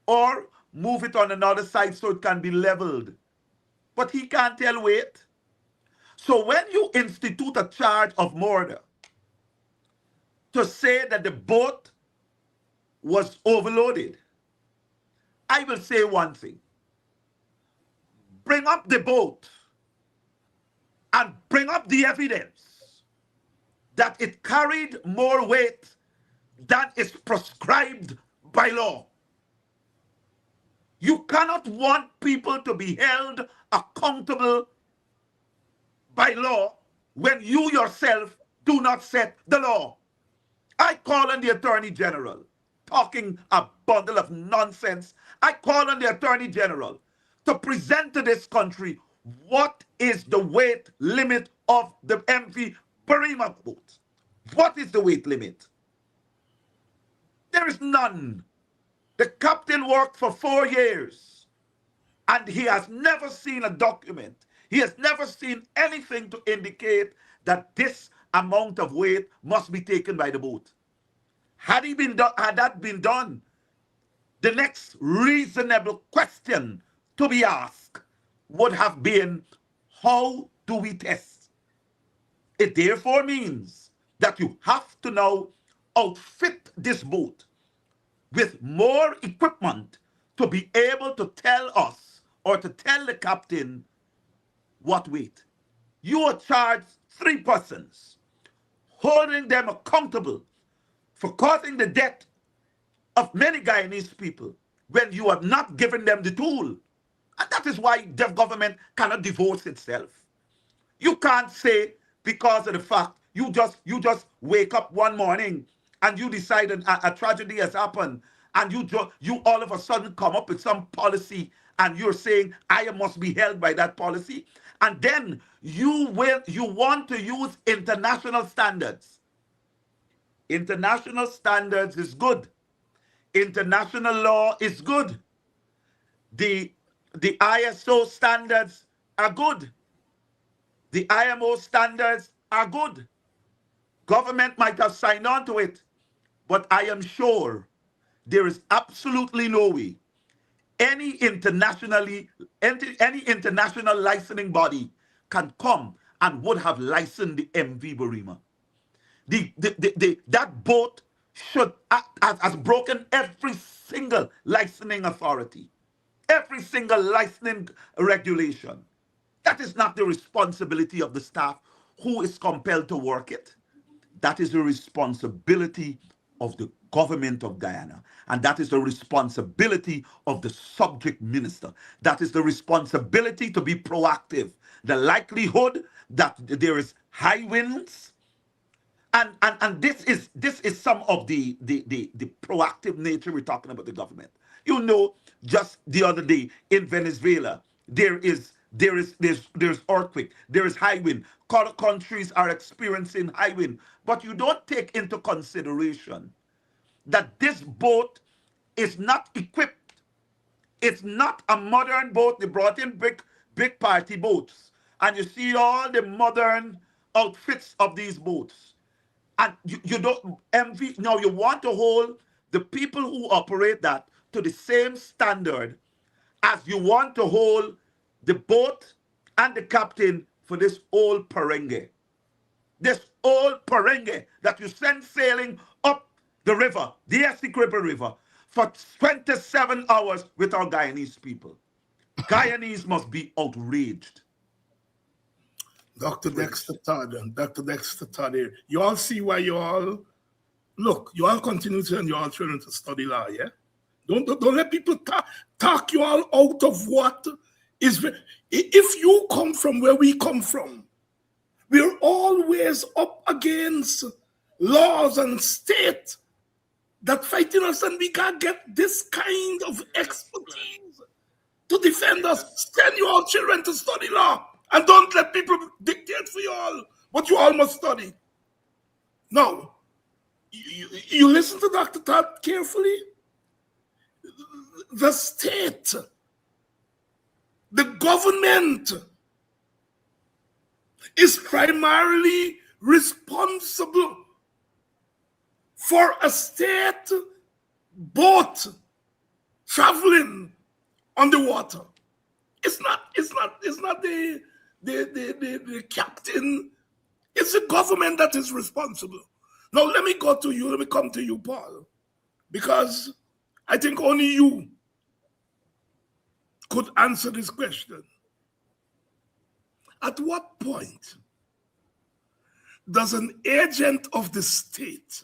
Or move it on another side so it can be leveled. But he can't tell weight. So when you institute a charge of murder to say that the boat was overloaded, I will say one thing. Bring up the boat and bring up the evidence that it carried more weight than is prescribed by law. You cannot want people to be held accountable by law when you yourself do not set the law. I call on the Attorney General, talking a bundle of nonsense. I call on the Attorney General to present to this country what is the weight limit of the MV Barima boat. What is the weight limit? There is none. The captain worked for 4 years and he has never seen a document. He has never seen anything to indicate that this amount of weight must be taken by the boat. Had that been done, the next reasonable question to be asked would have been, how do we test? It therefore means that you have to now outfit this boat with more equipment to be able to tell us or to tell the captain what weight. You are charged 3 persons, holding them accountable for causing the death of many Guyanese people when you have not given them the tool. And that is why the government cannot divorce itself. You can't say because of the fact you just wake up one morning and you decide a tragedy has happened and you all of a sudden come up with some policy and you're saying I must be held by that policy, and then you want to use international standards. International standards is good. International law is good. The ISO standards are good. The IMO standards are good. Government might have signed on to it, but I am sure there is absolutely no way any international licensing body can come and would have licensed the MV Barima. That boat has broken every single licensing authority, every single licensing regulation. That is not the responsibility of the staff who is compelled to work it. That is the responsibility of the government of Guyana. And that is the responsibility of the subject minister. That is the responsibility to be proactive. The likelihood that there is high winds, and this is some of the proactive nature we're talking about the government. You know, just the other day in Venezuela, there's earthquake, there is high wind. Countries are experiencing high wind, but you don't take into consideration that this boat is not equipped. It's not a modern boat. They brought in big party boats, and you see all the modern outfits of these boats. And you don't envy. Now you want to hold the people who operate that to the same standard as you want to hold the boat and the captain for this old Perenge. This old Perenge that you send sailing up the river, the Essequibo River, for 27 hours with our Guyanese people. Guyanese must be outraged. Dr. Dexter Todd here. You all see why you all continue to, and you all trying to study law, yeah? Don't let people talk you all out of what is. If you come from where we come from, we're always up against laws and state that fighting us, and we can't get this kind of expertise to defend us. Send you all children to study law. And don't let people dictate for you all what you all must study. Now, you listen to Dr. Todd carefully. The state, the government is primarily responsible for a state boat traveling on the water. It's not the the captain. It's the government that is responsible. Now, let me go to you. Let me come to you, Paul, because I think only you could answer this question. At what point does an agent of the state,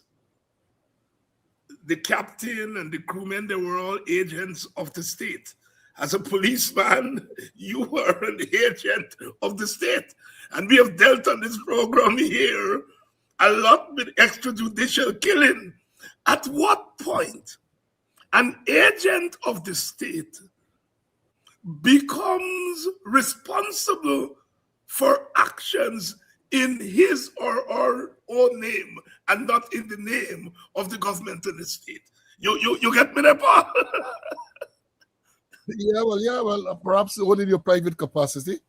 the captain and the crewmen, they were all agents of the state. As a policeman, you were an agent of the state. And we have dealt on this program here a lot with extrajudicial killing. At what point an agent of the state becomes responsible for actions in his or her own name and not in the name of the government and the state? You get me there, Paul? Well, perhaps only in your private capacity.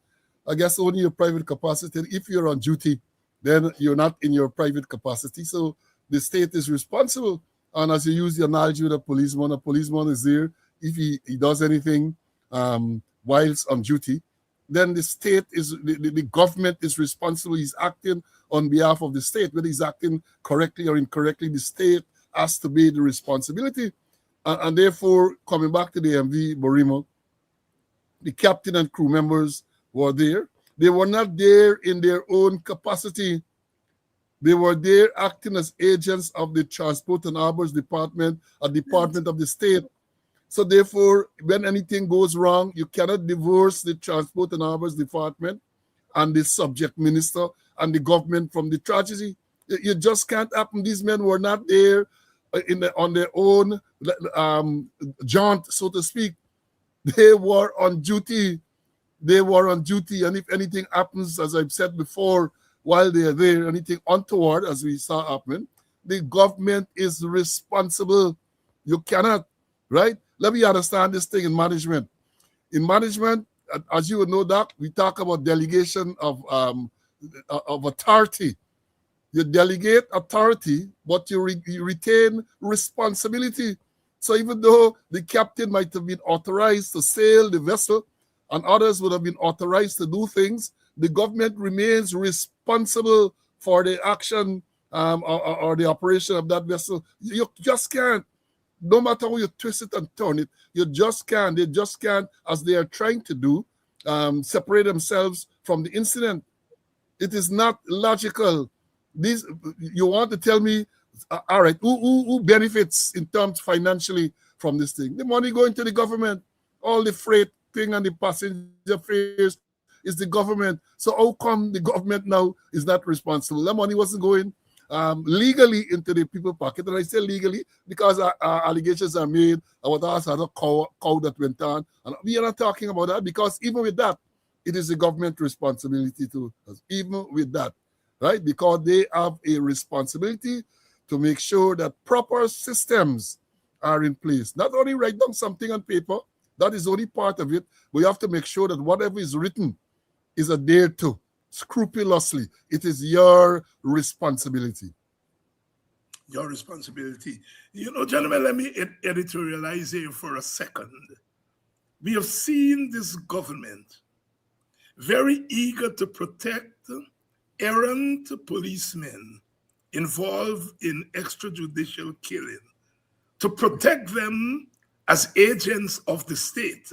I guess only your private capacity. If you're on duty, then you're not in your private capacity. So the state is responsible. And as you use the analogy with a policeman is there. If he does anything whilst on duty, then the state is, the government is responsible. He's acting on behalf of the state. Whether he's acting correctly or incorrectly, the state has to bear the responsibility. And therefore, coming back to the MV Borimo, the captain and crew members were there. They were not there in their own capacity. They were there acting as agents of the Transport and Harbors Department, a department of the state. So therefore, when anything goes wrong, you cannot divorce the Transport and Harbors Department and the subject minister and the government from the tragedy. You just can't happen. These men were not there on their own jaunt, so to speak. They were on duty. They were on duty, and if anything happens, as I've said before, while they are there, anything untoward, as we saw happen, the government is responsible. You cannot, right? Let me understand this thing in management. In management, as you would know, Doc, we talk about delegation of authority. You delegate authority, but you retain responsibility. So even though the captain might have been authorized to sail the vessel and others would have been authorized to do things, the government remains responsible for the action or the operation of that vessel. You just can't, no matter how you twist it and turn it, you just can't. They just can't, as they are trying to do, separate themselves from the incident. It is not logical. You want to tell me, all right, who benefits in terms financially from this thing? The money going to the government, all the freight thing and the passenger fares is the government. So how come the government now is not responsible? The money wasn't going legally into the people's pocket. And I say legally because allegations are made about us as a cow that went on. And we are not talking about that because even with that, it is a government responsibility to us. Even with that, right? Because they have a responsibility to make sure that proper systems are in place. Not only write down something on paper, that is only part of it. We have to make sure that whatever is written is adhered to scrupulously. It is your responsibility. Your responsibility. You know, gentlemen, let me editorialize here for a second. We have seen this government very eager to protect errant policemen involved in extrajudicial killing, to protect them as agents of the state.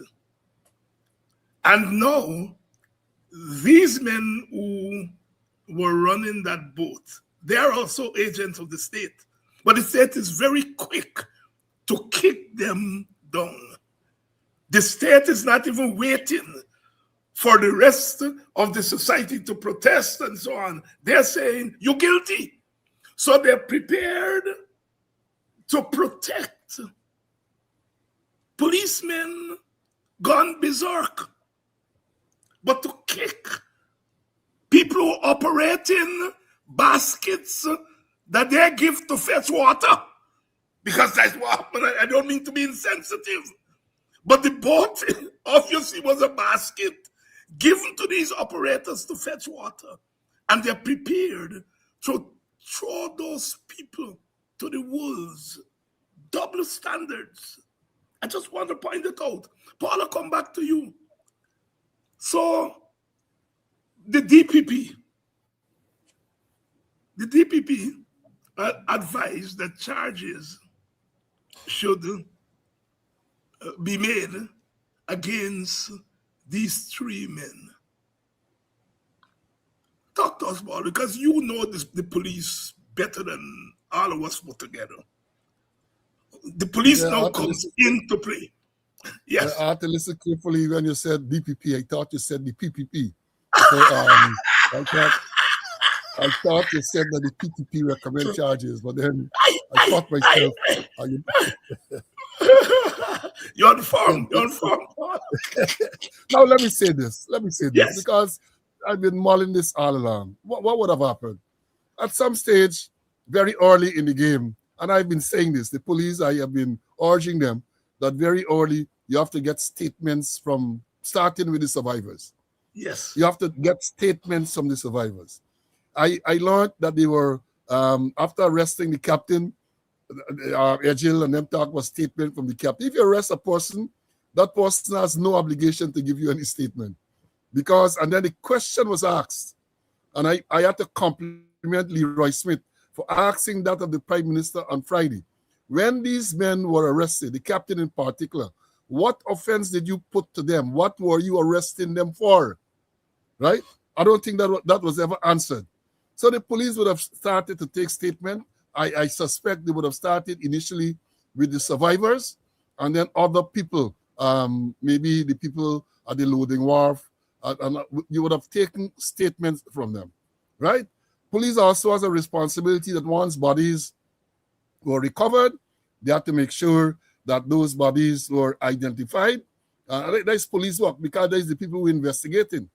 And now, these men who were running that boat, they are also agents of the state. But the state is very quick to kick them down. The state is not even waiting for the rest of the society to protest and so on. They're saying, you're guilty. So they're prepared to protect policemen gone berserk, but to kick people who operate in baskets that they give to fetch water. Because that's what happened. I don't mean to be insensitive, but the boat obviously was a basket given to these operators to fetch water. And they're prepared to throw those people to the wolves. Double standards. I just want to point it out. Paul, I'll come back to you. So, the DPP advised that charges should be made against these three men. Talk to us about it, because you know the police better than all of us put together. The police now comes into play. Yes. I had to listen carefully when you said DPP. I thought you said the PPP. So I thought you said that the PPP recommend charges, but then I thought myself, you're on form. Now let me say this. Yes. Because I've been mulling this all along. What would have happened? At some stage, very early in the game, and I've been saying this, the police, I have been urging them that very early you have to get statements from, starting with the survivors. Yes. You have to get statements from the survivors. I learned that they were, after arresting the captain, Ejil and them talk about statement from the captain. If you arrest a person, that person has no obligation to give you any statement. Because, and then the question was asked, and I had to compliment Leroy Smith for asking that of the Prime Minister on Friday. When these men were arrested, the captain in particular, what offense did you put to them? What were you arresting them for? Right? I don't think that was ever answered. So the police would have started to take statement. I suspect they would have started initially with the survivors and then other people, maybe the people at the loading wharf, and you would have taken statements from them, right? Police also has a responsibility that once bodies were recovered, they have to make sure that those bodies were identified. That's police work, because there's the people who are investigating.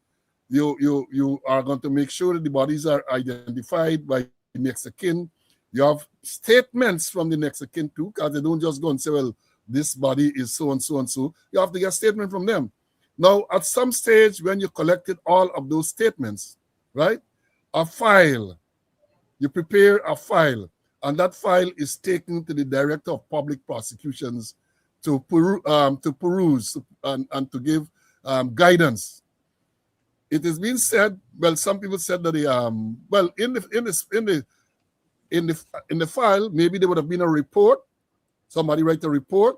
You are going to make sure that the bodies are identified by the next of kin. You have statements from the next of kin too, because they don't just go and say, well, this body is so and so and so. You have to get a statement from them. Now, at some stage, when you collected all of those statements, right, a file, you prepare a file, and that file is taken to the Director of Public Prosecutions to peruse and to give guidance. It has been said, well, some people said that in the file, maybe there would have been a report. Somebody write a report,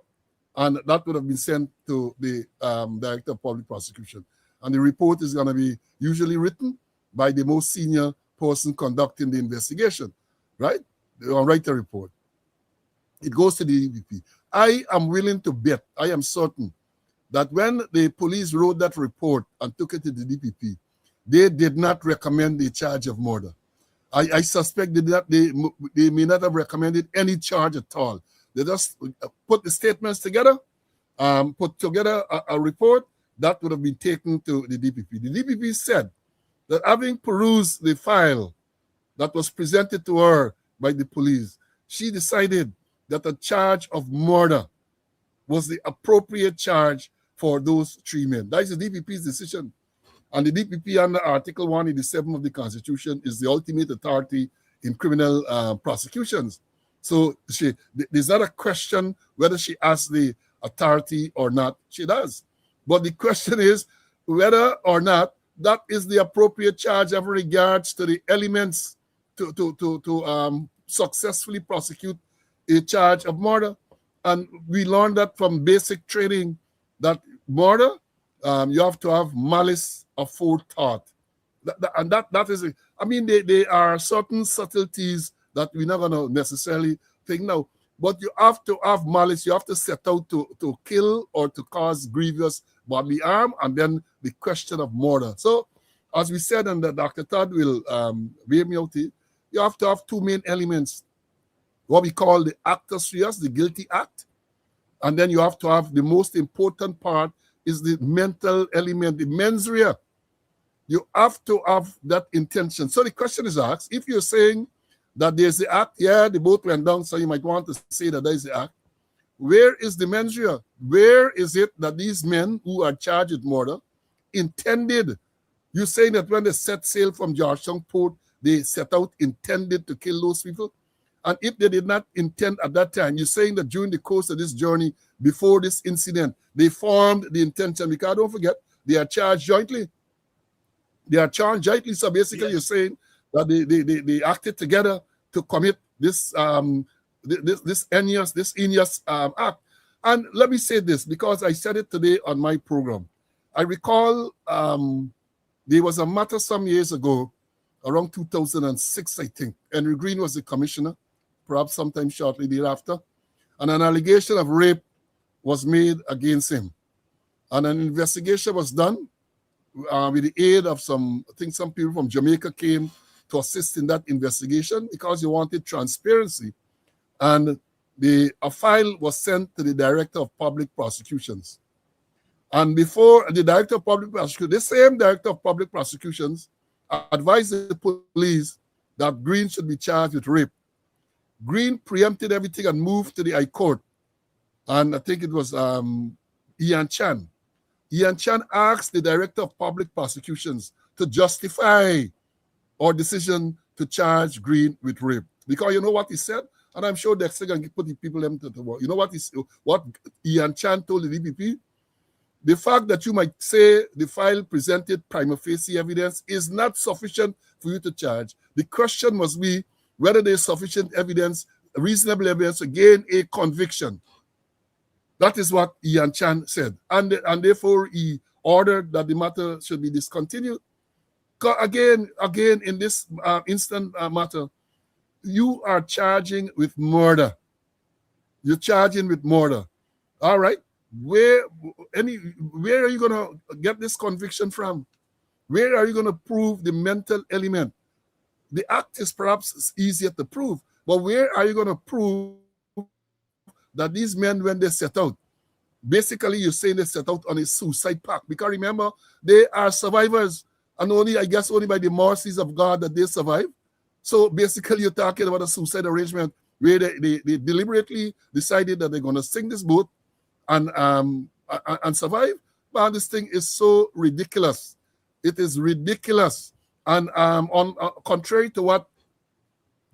and that would have been sent to the Director of Public Prosecution. And the report is going to be usually written by the most senior person conducting the investigation, right? They'll write a report. It goes to the DPP. I am willing to bet, I am certain, that when the police wrote that report and took it to the DPP, they did not recommend the charge of murder. I suspect they may not have recommended any charge at all. They just put the statements together, put together a report that would have been taken to the DPP. The DPP said that having perused the file that was presented to her by the police, she decided that a charge of murder was the appropriate charge for those three men. That is the DPP's decision. And the DPP under Article 187 of the Constitution is the ultimate authority in criminal prosecutions. So there's not a question whether she has the authority or not. She does. But the question is whether or not that is the appropriate charge in regards to the elements to successfully prosecute a charge of murder. And we learned that from basic training that murder, you have to have malice aforethought. That is it. I mean, there are certain subtleties that we're not going to necessarily think now. But you have to have malice. You have to set out to kill or to cause grievous bodily harm, and then the question of murder. So, as we said, and Dr. Todd will bear me out here, you have to have two main elements. What we call the actus reus, the guilty act. And then you have to have the most important part is the mental element, the mens rea. You have to have that intention. So the question is asked, if you're saying that there's the act, yeah, the boat went down, so you might want to say that there's the act. Where is the mens rea? Where is it that these men who are charged with murder intended? You're saying that when they set sail from Georgetown Port, they set out intended to kill those people? And if they did not intend at that time, you're saying that during the course of this journey, before this incident, they formed the intention, because don't forget, they are charged jointly. They are charged jointly. So basically, you're saying that they acted together to commit this this heinous act. And let me say this, because I said it today on my program. I recall there was a matter some years ago, around 2006, I think. Henry Green was the commissioner, perhaps sometime shortly thereafter, and an allegation of rape was made against him. And an investigation was done with the aid of some people from Jamaica came to assist in that investigation because they wanted transparency. And a file was sent to the Director of Public Prosecutions. And before the Director of Public Prosecutions, the same Director of Public Prosecutions advised the police that Green should be charged with rape. Green preempted everything and moved to the High Court. And I think it was Ian Chan. Ian Chan asked the Director of Public Prosecutions to justify our decision to charge Green with rape. Because you know what he said? And I'm sure Dexter can put the people into the work. You know what Ian Chan told the DPP? The fact that you might say the file presented prima facie evidence is not sufficient for you to charge. The question must be whether there is sufficient evidence, reasonable evidence to gain a conviction. That is what Ian Chan said. And therefore, he ordered that the matter should be discontinued. Again, in this instant matter, you are charging with murder. You're charging with murder. All right. Where are you going to get this conviction from? Where are you going to prove the mental element? The act is perhaps easier to prove, but where are you going to prove that these men, when they set out, basically you're saying they set out on a suicide pact? Because remember, they are survivors, and only by the mercies of God that they survive. So basically you're talking about a suicide arrangement where they deliberately decided that they're going to sink this boat and survive. But this thing is so ridiculous. It is ridiculous. And contrary to what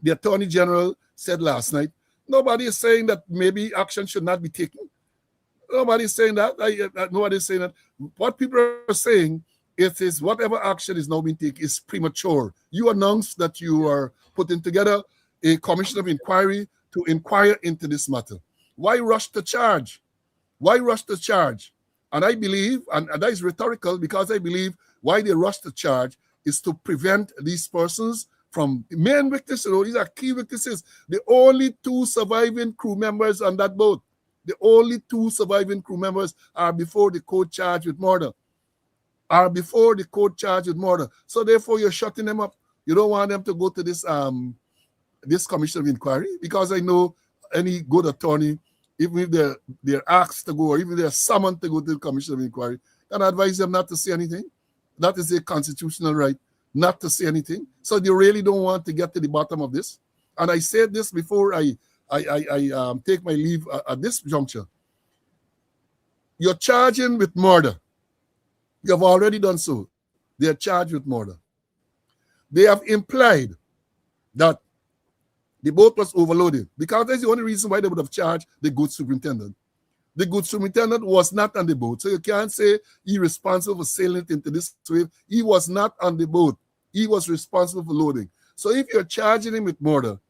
the Attorney General said last night, nobody is saying that maybe action should not be taken. Nobody is saying that. Nobody is saying that. What people are saying is whatever action is now being taken is premature. You announced that you are putting together a commission of inquiry to inquire into this matter. Why rush to charge? Why rush to charge? And I believe, and that is rhetorical, because I believe why they rush to charge is to prevent these persons from main witnesses. These are key witnesses. The only two surviving crew members on that boat, the only two surviving crew members are before the court charged with murder. So therefore, you're shutting them up. You don't want them to go to this this commission of inquiry, because I know any good attorney, even if they're asked to go, or even if they're summoned to go to the commission of inquiry, can advise them not to say anything. That is a constitutional right, not to say anything. So they really don't want to get to the bottom of this. And I said this before I take my leave at this juncture. You're charging with murder. You have already done so. They are charged with murder. They have implied that the boat was overloaded, because that's the only reason why they would have charged the goods superintendent. The goods superintendent was not on the boat. So you can't say he's responsible for sailing it into this wave. He was not on the boat. He was responsible for loading. So if you're charging him with murder,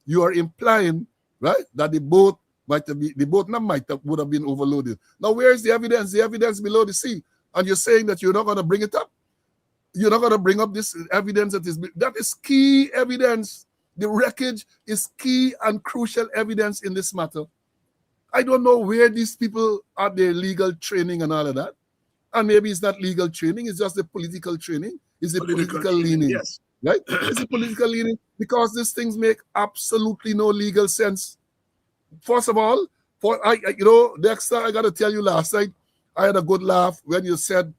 you are implying, right, that the boat would have been overloaded. Now, where is the evidence? The evidence below the sea. And you're saying that you're not going to bring it up. You're not going to bring up this evidence that is key evidence. The wreckage is key and crucial evidence in this matter. I don't know where these people are, their legal training and all of that. And maybe it's not legal training, it's just the political training. It's the political leaning. Yes. Right? It's a political leaning, because these things make absolutely no legal sense. First of all, Dexter, I got to tell you, last night, I had a good laugh when you said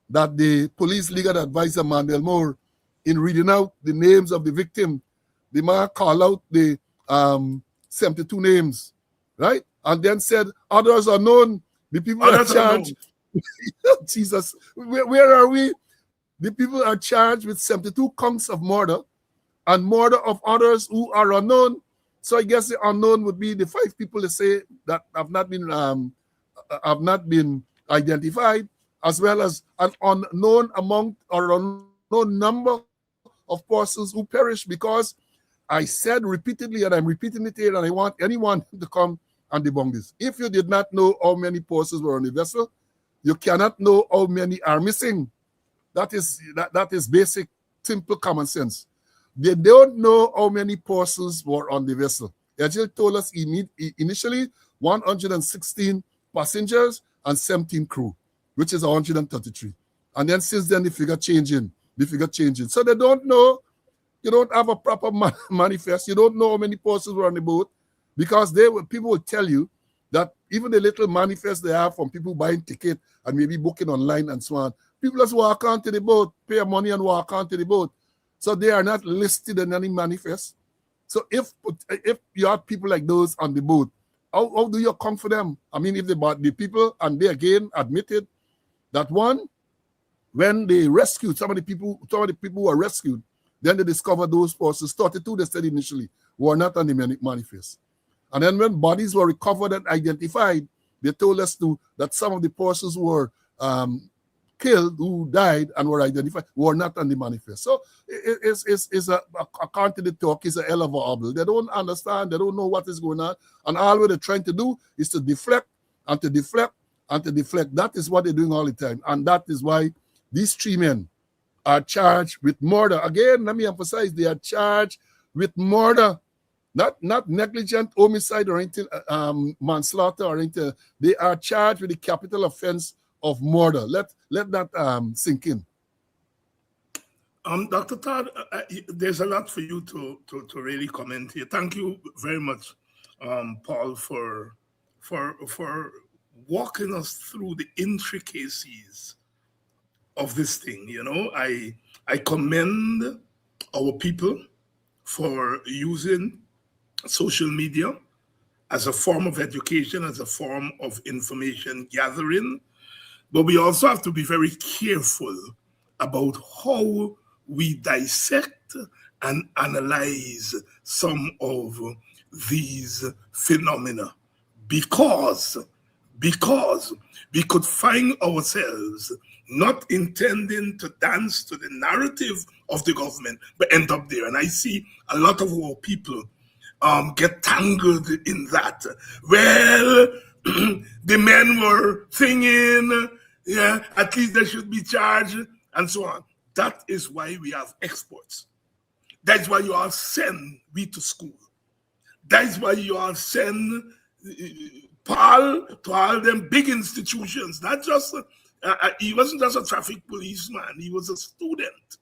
that the police legal advisor, Mandel Moore, in reading out the names of the victim, the man called out the 72 names, right? And then said, others are known. The people are charged. Jesus, where are we? The people are charged with 72 counts of murder and murder of others who are unknown. So I guess the unknown would be the 5 people they say that have not been identified, as well as an unknown amount or know number of persons who perished, because I said repeatedly, and I'm repeating it here, and I want anyone to come and debunk this. If you did not know how many persons were on the vessel, you cannot know how many are missing. That is basic, simple common sense. They don't know how many persons were on the vessel. Agile told us initially 116 passengers and 17 crew, which is 133. And then since then, the figure changing. So they don't know. You don't have a proper manifest. You don't know how many persons were on the boat, because people will tell you that even the little manifest they have from people buying ticket and maybe booking online and so on, people just walk onto the boat, pay money and walk onto the boat. So they are not listed in any manifest. So if you have people like those on the boat, how do you account for them? I mean, if the people, and they again admitted that one, when they rescued some of the people who were rescued, then they discovered those persons, 32 they said initially, were not on the manifest. And then when bodies were recovered and identified, they told us that some of the persons who were killed, who died and were identified, were not on the manifest. So it's according to the talk, it's a hell of a hobble. They don't understand, they don't know what is going on, and all they're trying to do is to deflect and to deflect and to deflect. That is what they're doing all the time, and that is why these 3 men are charged with murder. Again, let me emphasize, they are charged with murder, not negligent homicide or anything, manslaughter or anything. They are charged with the capital offense of murder. Let that sink in. Dr. Todd, there's a lot for you to really comment here. Thank you very much, Paul, for walking us through the intricacies of this thing. You know, I commend our people for using social media as a form of education, as a form of information gathering. But we also have to be very careful about how we dissect and analyze some of these phenomena, because we could find ourselves not intending to dance to the narrative of the government, but end up there. And I see a lot of our people get tangled in that. Well, the men were singing, yeah, at least they should be charged, and so on. That is why we have exports. That's why you all send me to school. That's why you all send Paul to all them big institutions. Not just, he wasn't just a traffic policeman, he was a student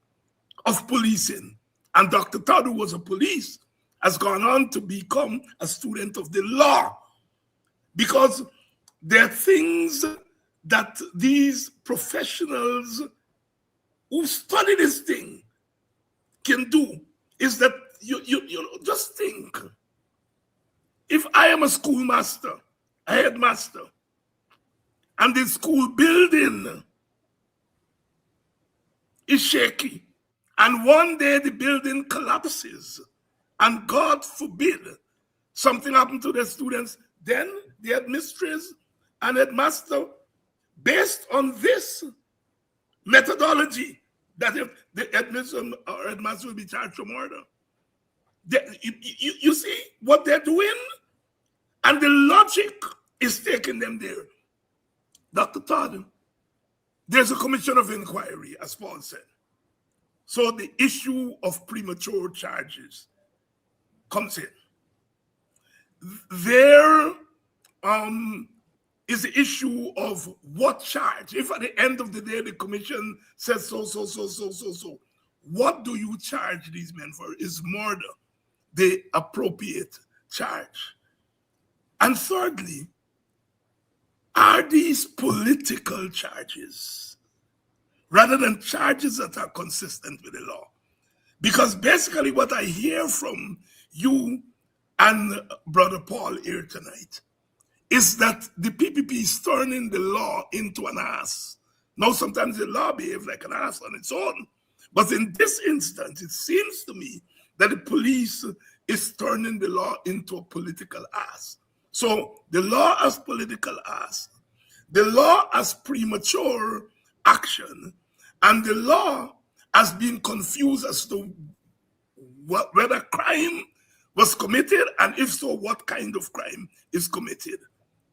of policing. And Dr. Todd, who was a police, has gone on to become a student of the law. Because there are things that these professionals who study this thing can do, is that you just think, if I am a schoolmaster, a headmaster, and the school building is shaky, and one day the building collapses, and God forbid something happened to the students, then the headmistress and headmaster, based on this methodology, that if the headmistress or headmaster will be charged for murder. You see what they're doing? And the logic is taking them there. Dr. Todd, there's a commission of inquiry, as Paul said. So the issue of premature charges comes in. There is the issue of what charge. If at the end of the day the commission says so, what do you charge these men for? Is murder the appropriate charge? And thirdly, are these political charges rather than charges that are consistent with the law? Because basically what I hear from you and Brother Paul here tonight is that the PPP is turning the law into an ass. Now, sometimes the law behaves like an ass on its own. But in this instance, it seems to me that the police is turning the law into a political ass. So the law as political ass, the law as premature action, and the law has been confused as to whether crime was committed, and if so, what kind of crime is committed.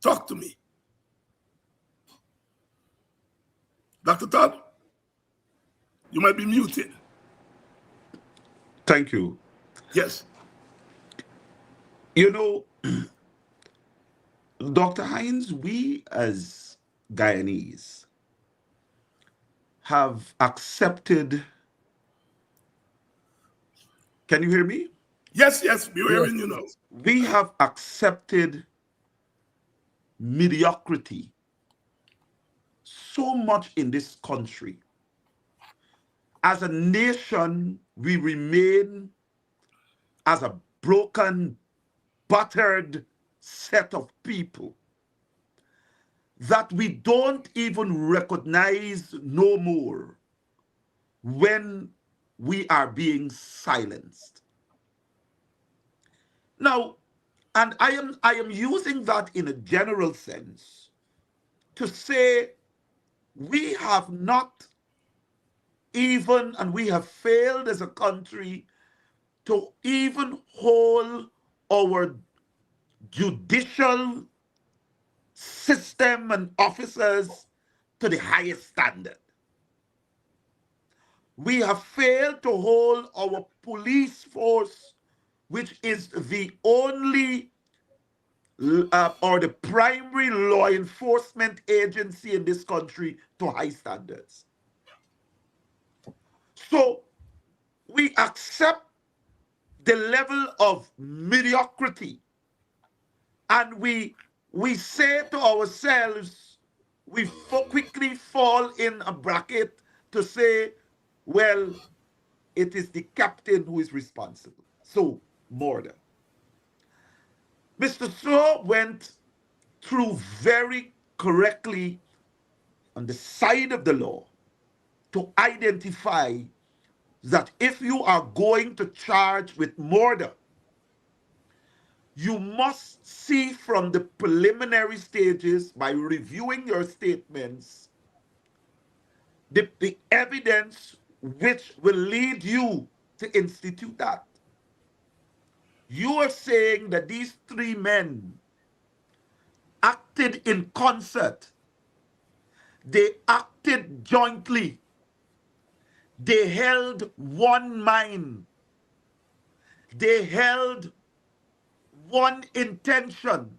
Talk to me. Dr. Todd, you might be muted. Thank you. Yes. You know, Dr. Hines, we as Guyanese have accepted. Can you hear me? Yes, we're hearing you now. We have accepted mediocrity so much in this country. As a nation, we remain as a broken, battered set of people that we don't even recognize no more when we are being silenced. Now, and I am using that in a general sense to say we have not even, and we have failed as a country to even hold our judicial system and officers to the highest standard. We have failed to hold our police force, which is the only or the primary law enforcement agency in this country, to high standards. So we accept the level of mediocrity, and we say to ourselves, we quickly fall in a bracket to say, well, it is the captain who is responsible. So, murder. Mr. Slow went through very correctly on the side of the law to identify that if you are going to charge with murder, you must see from the preliminary stages, by reviewing your statements, the evidence which will lead you to institute that. You are saying that these three men acted in concert. They acted jointly. They held one mind. They held one intention.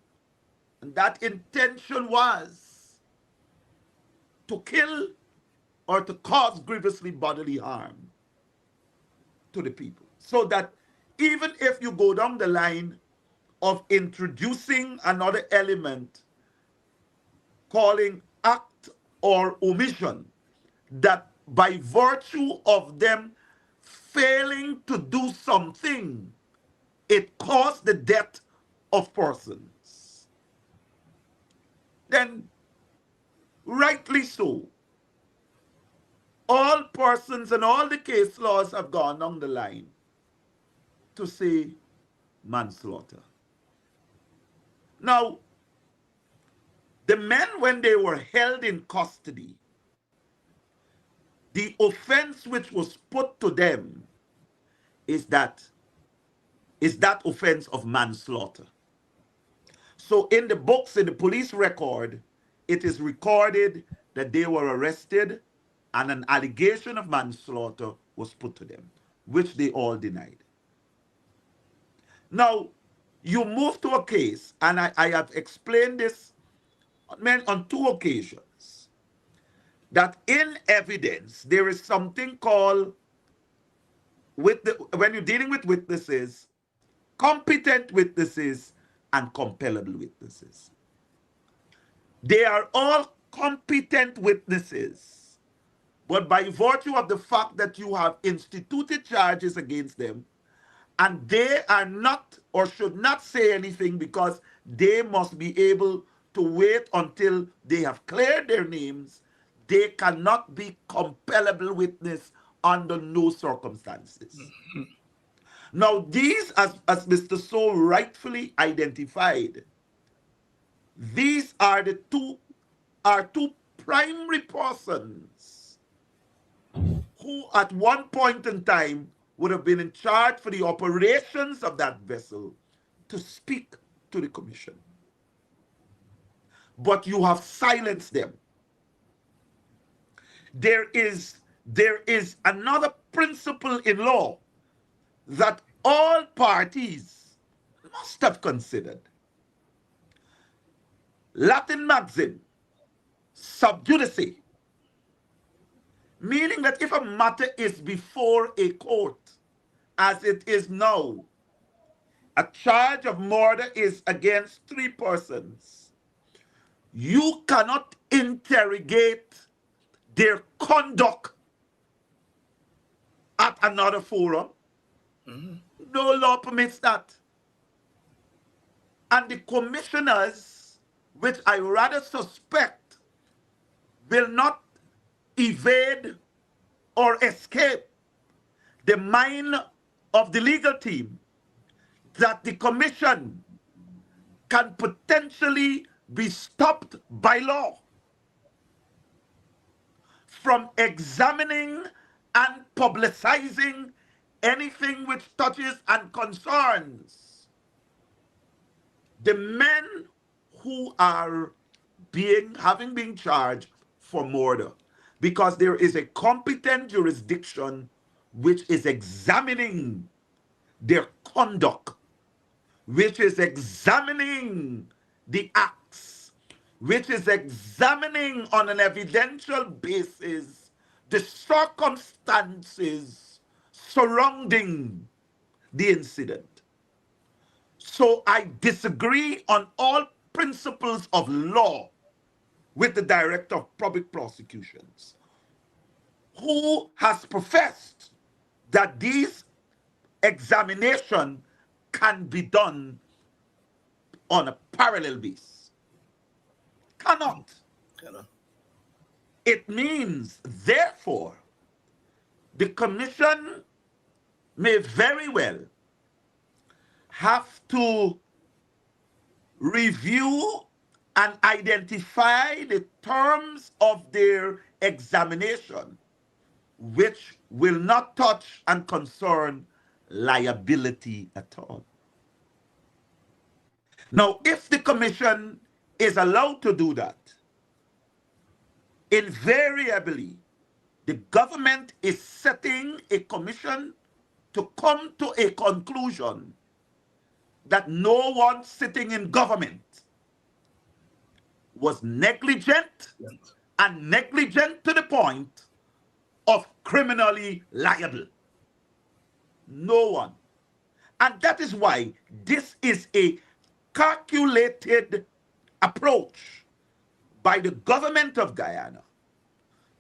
And that intention was to kill or to cause grievously bodily harm to the people. So that even if you go down the line of introducing another element, calling act or omission, that by virtue of them failing to do something, it caused the death of persons, then rightly so, all persons and all the case laws have gone down the line to say manslaughter. Now, the men, when they were held in custody, the offense which was put to them is that offense of manslaughter. So in the books, in the police record, it is recorded that they were arrested and an allegation of manslaughter was put to them, which they all denied. Now, you move to a case, and I have explained this on two occasions, that in evidence, there is something called, when you're dealing with witnesses, competent witnesses and compellable witnesses. They are all competent witnesses, but by virtue of the fact that you have instituted charges against them, and they are not or should not say anything because they must be able to wait until they have cleared their names, they cannot be compellable witness under no circumstances. Now, these, as Mr. So rightfully identified, these are two primary persons who at one point in time would have been in charge for the operations of that vessel, to speak to the commission. But you have silenced them. There is another principle in law that all parties must have considered. Latin maxim, sub judice, meaning that if a matter is before a court, as it is now, a charge of murder is against 3 persons, you cannot interrogate their conduct at another forum. No law permits that. And the commissioners, which I rather suspect will not evade or escape the mind of the legal team, that the commission can potentially be stopped by law from examining and publicizing anything which touches and concerns the men who are having been charged for murder, because there is a competent jurisdiction which is examining their conduct, which is examining the acts, which is examining on an evidential basis the circumstances surrounding the incident. So I disagree on all principles of law with the Director of Public Prosecutions, who has professed that these examinations can be done on a parallel basis. Cannot. It means, therefore, the commission may very well have to review and identify the terms of their examination, which will not touch and concern liability at all. Now, if the commission is allowed to do that, invariably, the government is setting a commission to come to a conclusion that no one sitting in government was negligent, and negligent to the point of criminally liable. No one. And that is why this is a calculated approach by the government of Guyana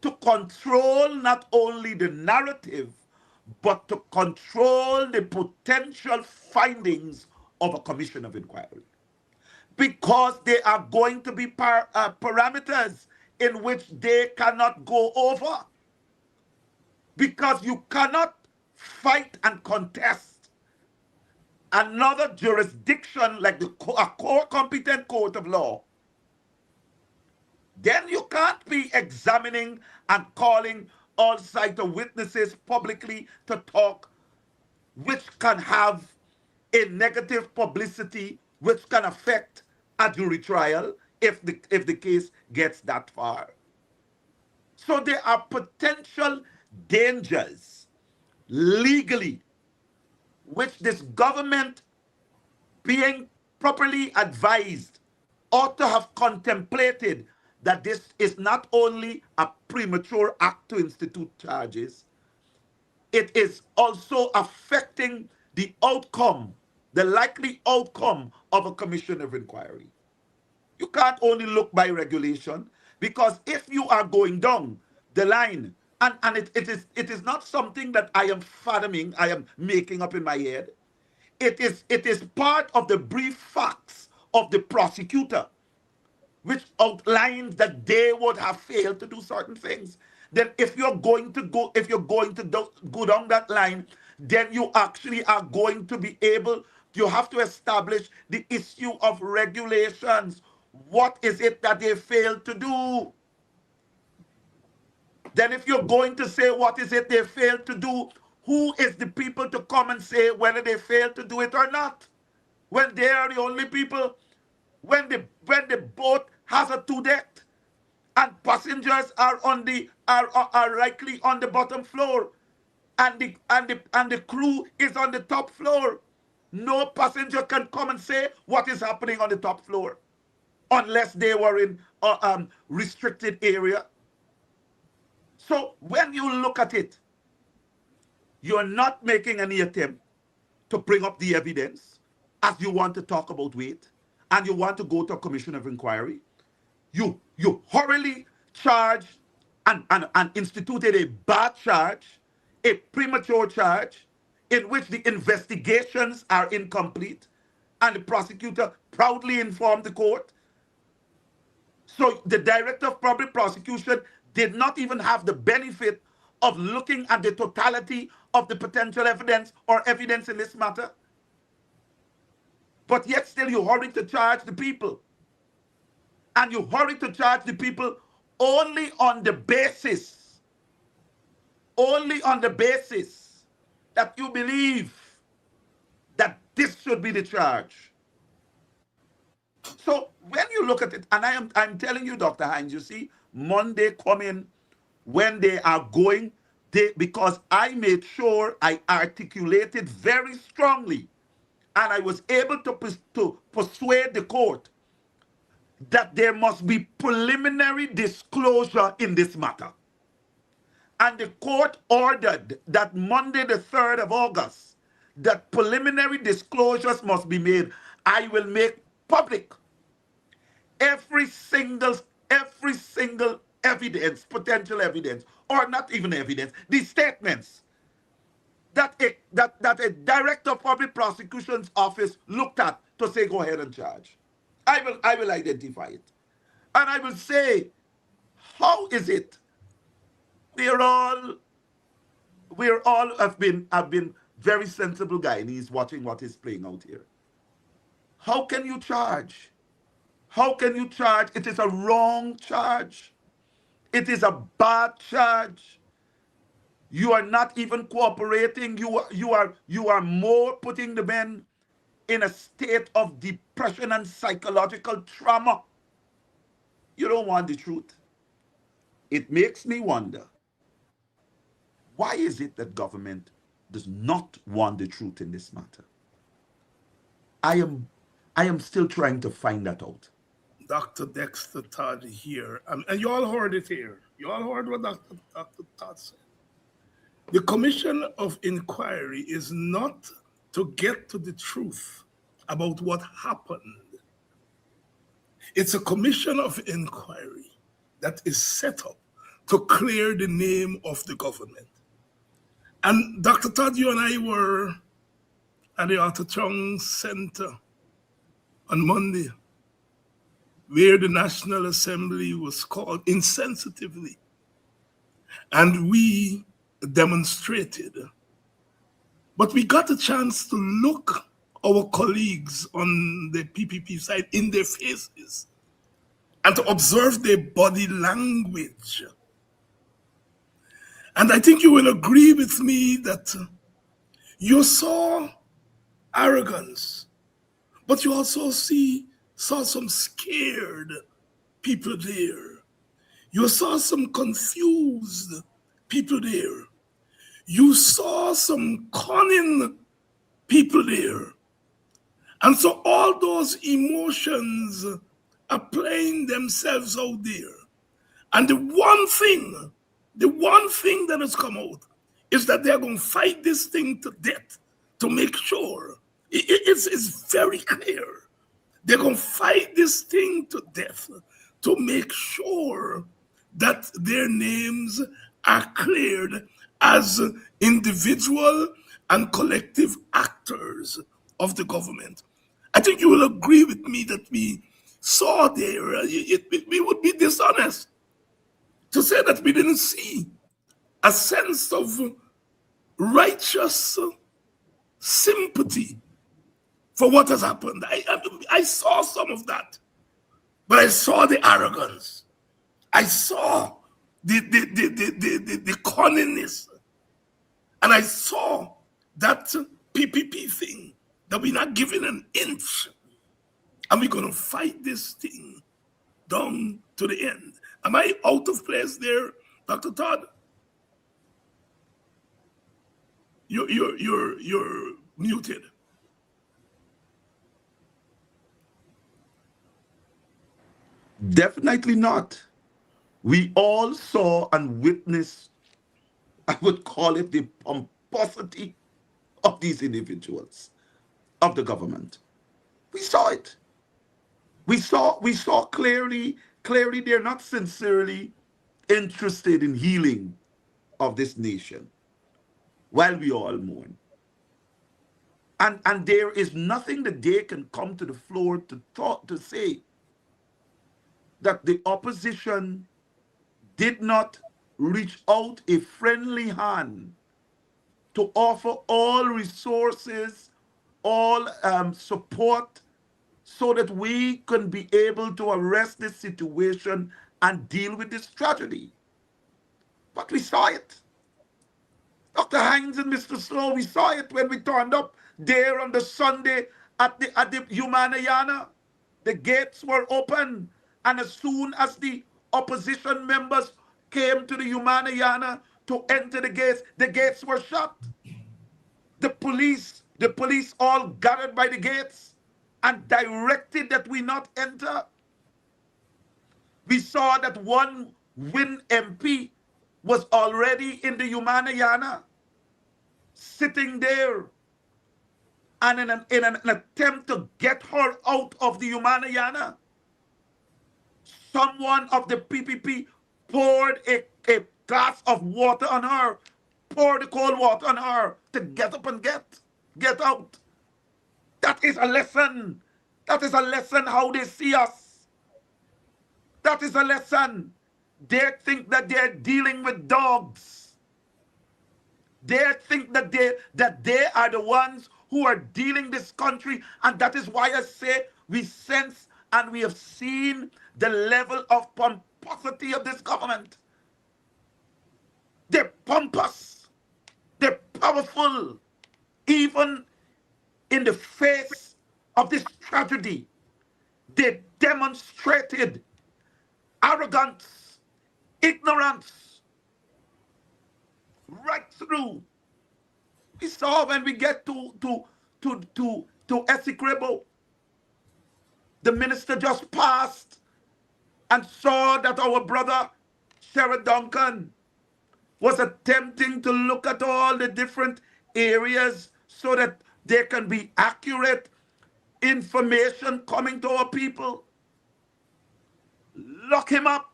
to control not only the narrative, but to control the potential findings of a commission of inquiry. Because there are going to be parameters in which they cannot go over. Because you cannot fight and contest another jurisdiction like a core competent court of law. Then you can't be examining and calling all sides of witnesses publicly to talk, which can have a negative publicity, which can affect a jury trial if the case gets that far. So there are potential dangers legally, which this government, being properly advised, ought to have contemplated that this is not only a premature act to institute charges, it is also affecting the outcome, the likely outcome of a commission of inquiry. You can't only look by regulation, because if you are going down the line, and it is not something that I am fathoming, I am making up in my head. It is part of the brief facts of the prosecutor, which outlines that they would have failed to do certain things. Then if you're going to go down that line, then you actually are going to be able, you have to establish the issue of regulations. What is it that they failed to do? Then if you're going to say what is it they failed to do, who is the people to come and say whether they failed to do it or not? When they are the only people, when the boat has a two-deck and passengers are on the are likely on the bottom floor, and the crew is on the top floor, no passenger can come and say what is happening on the top floor unless they were in restricted area. So when you look at it, you're not making any attempt to bring up the evidence as you want to talk about weight and you want to go to a commission of inquiry. You hurriedly charged and instituted a bad charge, a premature charge, in which the investigations are incomplete, and the prosecutor proudly informed the court. So the director of public prosecution did not even have the benefit of looking at the totality of the potential evidence or evidence in this matter. But yet still you hurry to charge the people. And you hurry to charge the people only on the basis that you believe that this should be the charge. So when you look at it, and I'm telling you, Dr. Hines, you see, Monday coming, when they are going, because I made sure I articulated very strongly, and I was able to persuade the court that there must be preliminary disclosure in this matter. And the court ordered that Monday, the 3rd of August, that preliminary disclosures must be made. I will make public every single evidence, potential evidence, or not even evidence, the statements that a director of public prosecution's office looked at to say go ahead and charge. I will identify it. And I will say, how is it we're all have been very sensible Guyanese watching what is playing out here. How can you charge? How can you charge? It is a wrong charge. It is a bad charge. You are not even cooperating. You are more putting the men in a state of depression and psychological trauma. You don't want the truth. It makes me wonder, why is it that government does not want the truth in this matter? I am still trying to find that out. Dr. Dexter Todd here, and you all heard it here. You all heard what Dr. Todd said. The Commission of Inquiry is not to get to the truth about what happened. It's a Commission of Inquiry that is set up to clear the name of the government. And Dr. Todd, you and I were at the Arthur Chung Center on Monday, where the National Assembly was called insensitively. And we demonstrated. But we got a chance to look our colleagues on the PPP side in their faces and to observe their body language. And I think you will agree with me that you saw arrogance, but you also saw some scared people there. You saw some confused people there. You saw some cunning people there. And so all those emotions are playing themselves out there. And the one thing that has come out is that they're going to fight this thing to death to make sure. It's very clear. They're going to fight this thing to death to make sure that their names are cleared as individual and collective actors of the government. I think you will agree with me that we saw there, we would be dishonest to say that we didn't see a sense of righteous sympathy for what has happened. I saw some of that, but I saw the arrogance. I saw the cunningness. And I saw that PPP thing, that we're not giving an inch. And we're going to fight this thing down to the end. Am I out of place there, Dr. Todd? You're muted. Definitely not. We all saw and witnessed, I would call it, the pomposity of these individuals, of the government. We saw it. We saw clearly they're not sincerely interested in healing of this nation while we all mourn. And there is nothing that they can come to the floor to say that the opposition did not reach out a friendly hand to offer all resources, all support, so that we can be able to arrest this situation and deal with this tragedy. But we saw it. Dr. Hines and Mr. Slow, we saw it when we turned up there on the Sunday at the Humanayana. The gates were open, and as soon as the opposition members came to the Humanayana to enter the gates were shut. The police all gathered by the gates and directed that we not enter. We saw that one Win MP was already in the Humanayana, sitting there, and in an attempt to get her out of the Humanayana, someone of the PPP poured a glass of water on her, poured the cold water on her to get up and get out. That is a lesson. That is a lesson how they see us. That is a lesson. They think that they're dealing with dogs. They think that they are the ones who are dealing this country, and that is why I say we sense and we have seen the level of pomposity of this government. They're pompous. They're powerful. Even in the face of this tragedy, they demonstrated arrogance, ignorance, right through. We saw when we get to Essequibo, the minister just passed and saw that our brother Sherrod Duncan was attempting to look at all the different areas so that there can be accurate information coming to our people. Lock him up.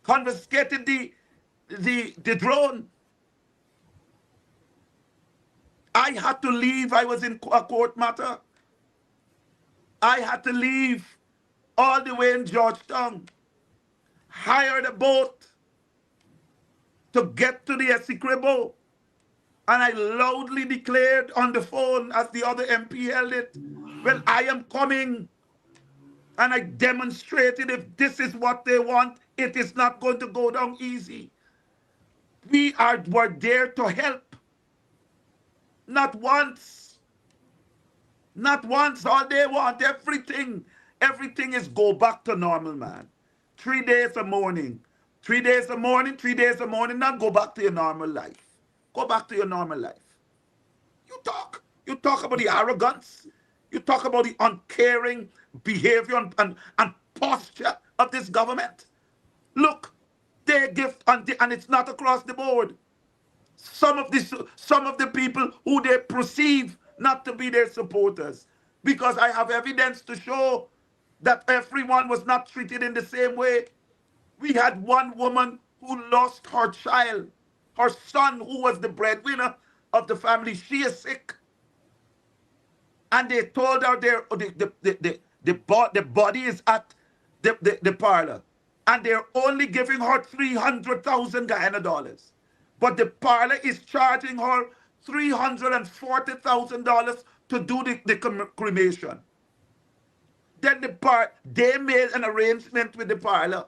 Confiscated the drone. I had to leave. I was in a court matter. I had to leave all the way in Georgetown. Hired a boat to get to the Essequibo. And I loudly declared on the phone as the other MP held it, well, I am coming. And I demonstrated if this is what they want, it is not going to go down easy. Were there to help. Not once. Not once. All they want, everything is go back to normal, man. 3 days of mourning. 3 days of mourning, 3 days of mourning, now go back to your normal life. Go back to your normal life. You talk about the arrogance. You talk about the uncaring behavior and posture of this government. Look, they give, and it's not across the board. Some of the people who they perceive not to be their supporters, because I have evidence to show that everyone was not treated in the same way. We had one woman who lost her child, her son, who was the breadwinner of the family. She is sick, and they told her the body is at the parlor, and they're only giving her 300,000 Guyana dollars. But the parlor is charging her $340,000 to do the cremation. Then they made an arrangement with the parlor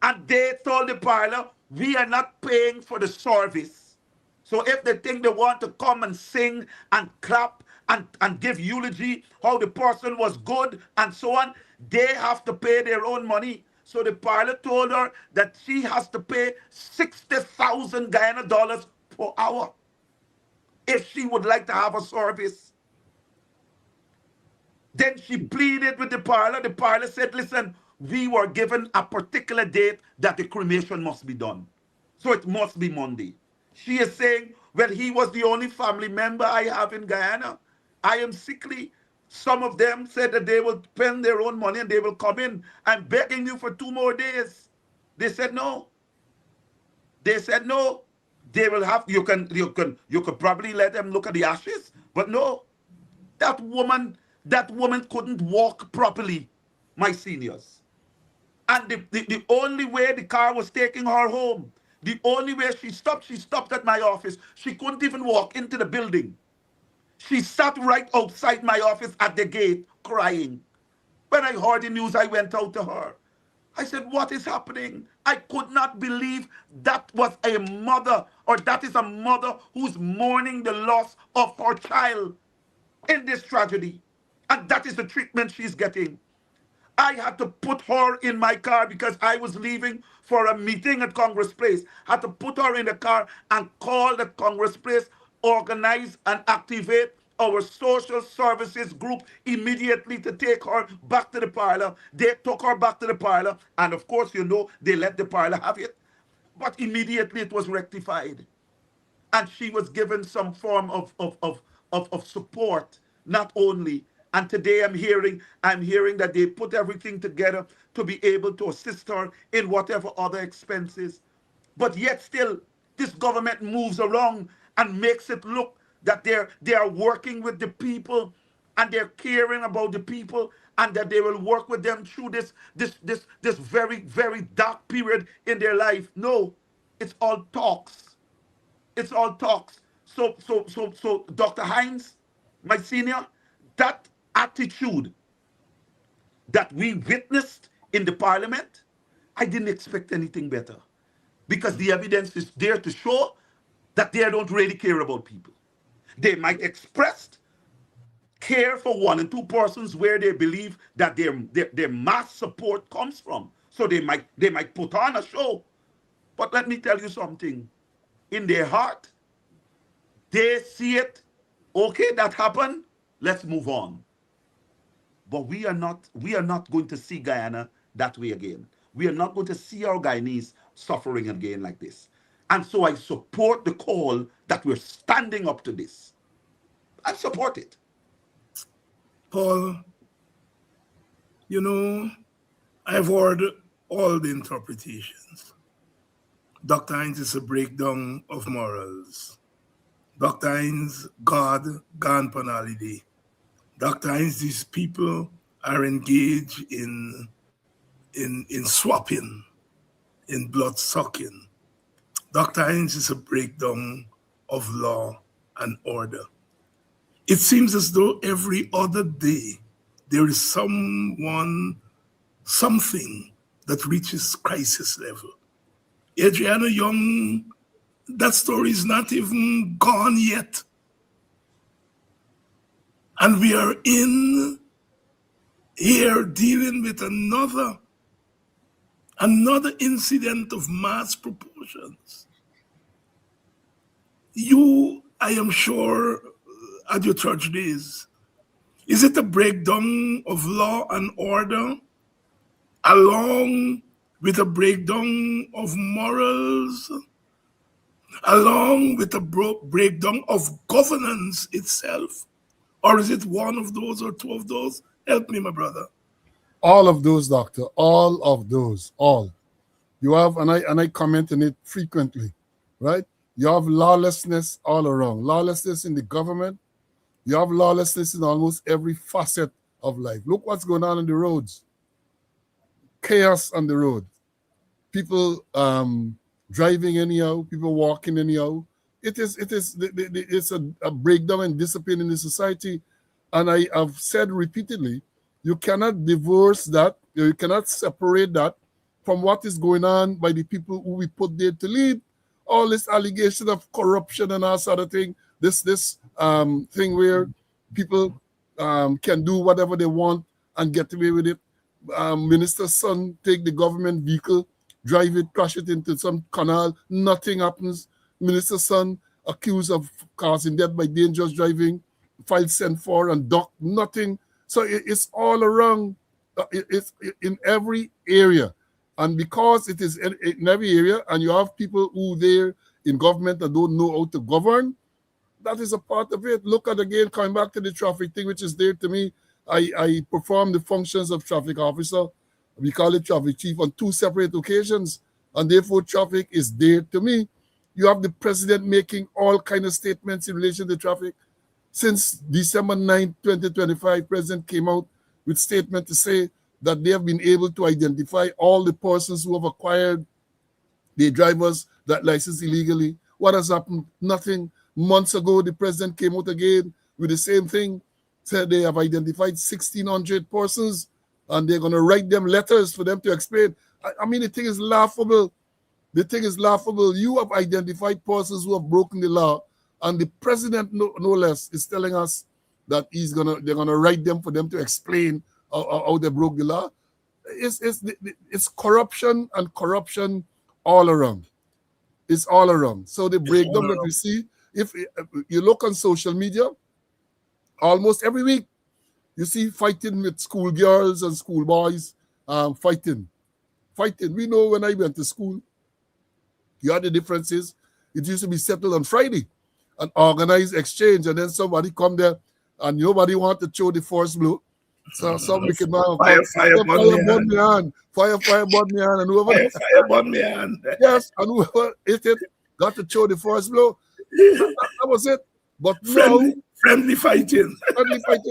And they told the parlor, we are not paying for the service. So if they think they want to come and sing and clap and give eulogy, how the person was good and so on, they have to pay their own money. So the parlor told her that she has to pay 60,000 Guyana dollars per hour if she would like to have a service. Then she pleaded with the parlor. The parlor said, listen, we were given a particular date that the cremation must be done. So it must be Monday. She is saying, well, he was the only family member I have in Guyana. I am sickly. Some of them said that they will spend their own money and they will come in. I'm begging you for 2 more days. They said no. They said no. They will have, you could probably let them look at the ashes, but no. That woman couldn't walk properly, my seniors. And the only way the car was taking her home, the only way she stopped at my office. She couldn't even walk into the building. She sat right outside my office at the gate crying. When I heard the news, I went out to her. I said, what is happening? I could not believe that was a mother, or that is a mother who's mourning the loss of her child in this tragedy. And that is the treatment she's getting. I had to put her in my car because I was leaving for a meeting at Congress Place. I had to put her in the car and call the Congress Place, organize and activate our social services group immediately to take her back to the parlor. They took her back to the parlor, and of course, you know, they let the parlor have it. But immediately it was rectified. And she was given some form of support, not only. And today I'm hearing that they put everything together to be able to assist her in whatever other expenses. But yet still, this government moves around and makes it look that they are working with the people and they're caring about the people and that they will work with them through this very, very dark period in their life. No, it's all talks. It's all talks. So Dr. Hines, my senior, that attitude that we witnessed in the parliament, I didn't expect anything better, because the evidence is there to show that they don't really care about people. They might express care for 1 and 2 persons where they believe that their mass support comes from. So they might put on a show. But let me tell you something. In their heart, they see it. Okay, that happened. Let's move on. But we are not going to see Guyana that way again. We are not going to see our Guyanese suffering again like this. And so I support the call that we're standing up to this. I support it. Paul, you know, I've heard all the interpretations. Dr. Hines is a breakdown of morals. Dr. Hines, God, gone pan holiday. Dr. Hines, these people are engaged in swapping, in blood sucking. Dr. Hines is a breakdown of law and order. It seems as though every other day there is something that reaches crisis level. Adriana Young, that story is not even gone yet. And we are in here dealing with another incident of mass proportions. You, I am sure, at your church days, is it a breakdown of law and order along with a breakdown of morals, along with a breakdown of governance itself? Or is it one of those or 2 of those? Help me, my brother. All of those, doctor. All of those. All. You have, and I comment on it frequently, right? You have lawlessness all around. Lawlessness in the government. You have lawlessness in almost every facet of life. Look what's going on the roads. Chaos on the road. People driving anyhow. People walking anyhow. It's a breakdown in discipline in the society. And I have said repeatedly, you cannot divorce that, you cannot separate that from what is going on by the people who we put there to lead, all this allegation of corruption and all sort of thing, this thing where people can do whatever they want and get away with it. Minister's son take the government vehicle, drive it, crash it into some canal, nothing happens. Minister's son accused of causing death by dangerous driving, file sent for and docked, nothing. So it's all around, it's in every area. And because it is in every area and you have people who there in government that don't know how to govern, that is a part of it. Look at again, coming back to the traffic thing, which is there to me. I perform the functions of traffic officer. We call it traffic chief on 2 separate occasions. And therefore, traffic is there to me. You have the president making all kinds of statements in relation to traffic. Since December 9, 2025, president came out with statement to say that they have been able to identify all the persons who have acquired the drivers that license illegally. What has happened? Nothing. Months ago, the president came out again with the same thing, said they have identified 1,600 persons and they're going to write them letters for them to explain. I mean, the thing is laughable. The thing is laughable. You have identified persons who have broken the law, and the president, no less, is telling us that they're gonna write them for them to explain how they broke the law. It's corruption and corruption all around. It's all around. So the breakdown that we see, if you look on social media, almost every week you see fighting with schoolgirls and schoolboys, fighting. We know when I went to school, you had the differences. It used to be settled on Friday, an organized exchange, and then somebody come there and nobody want to show the first blow. So some wicked man, fire burn me on, fire burn me on, and whoever fire burn me on. Yes, and whoever hit it got to show the first blow. That was it. But friendly fighting.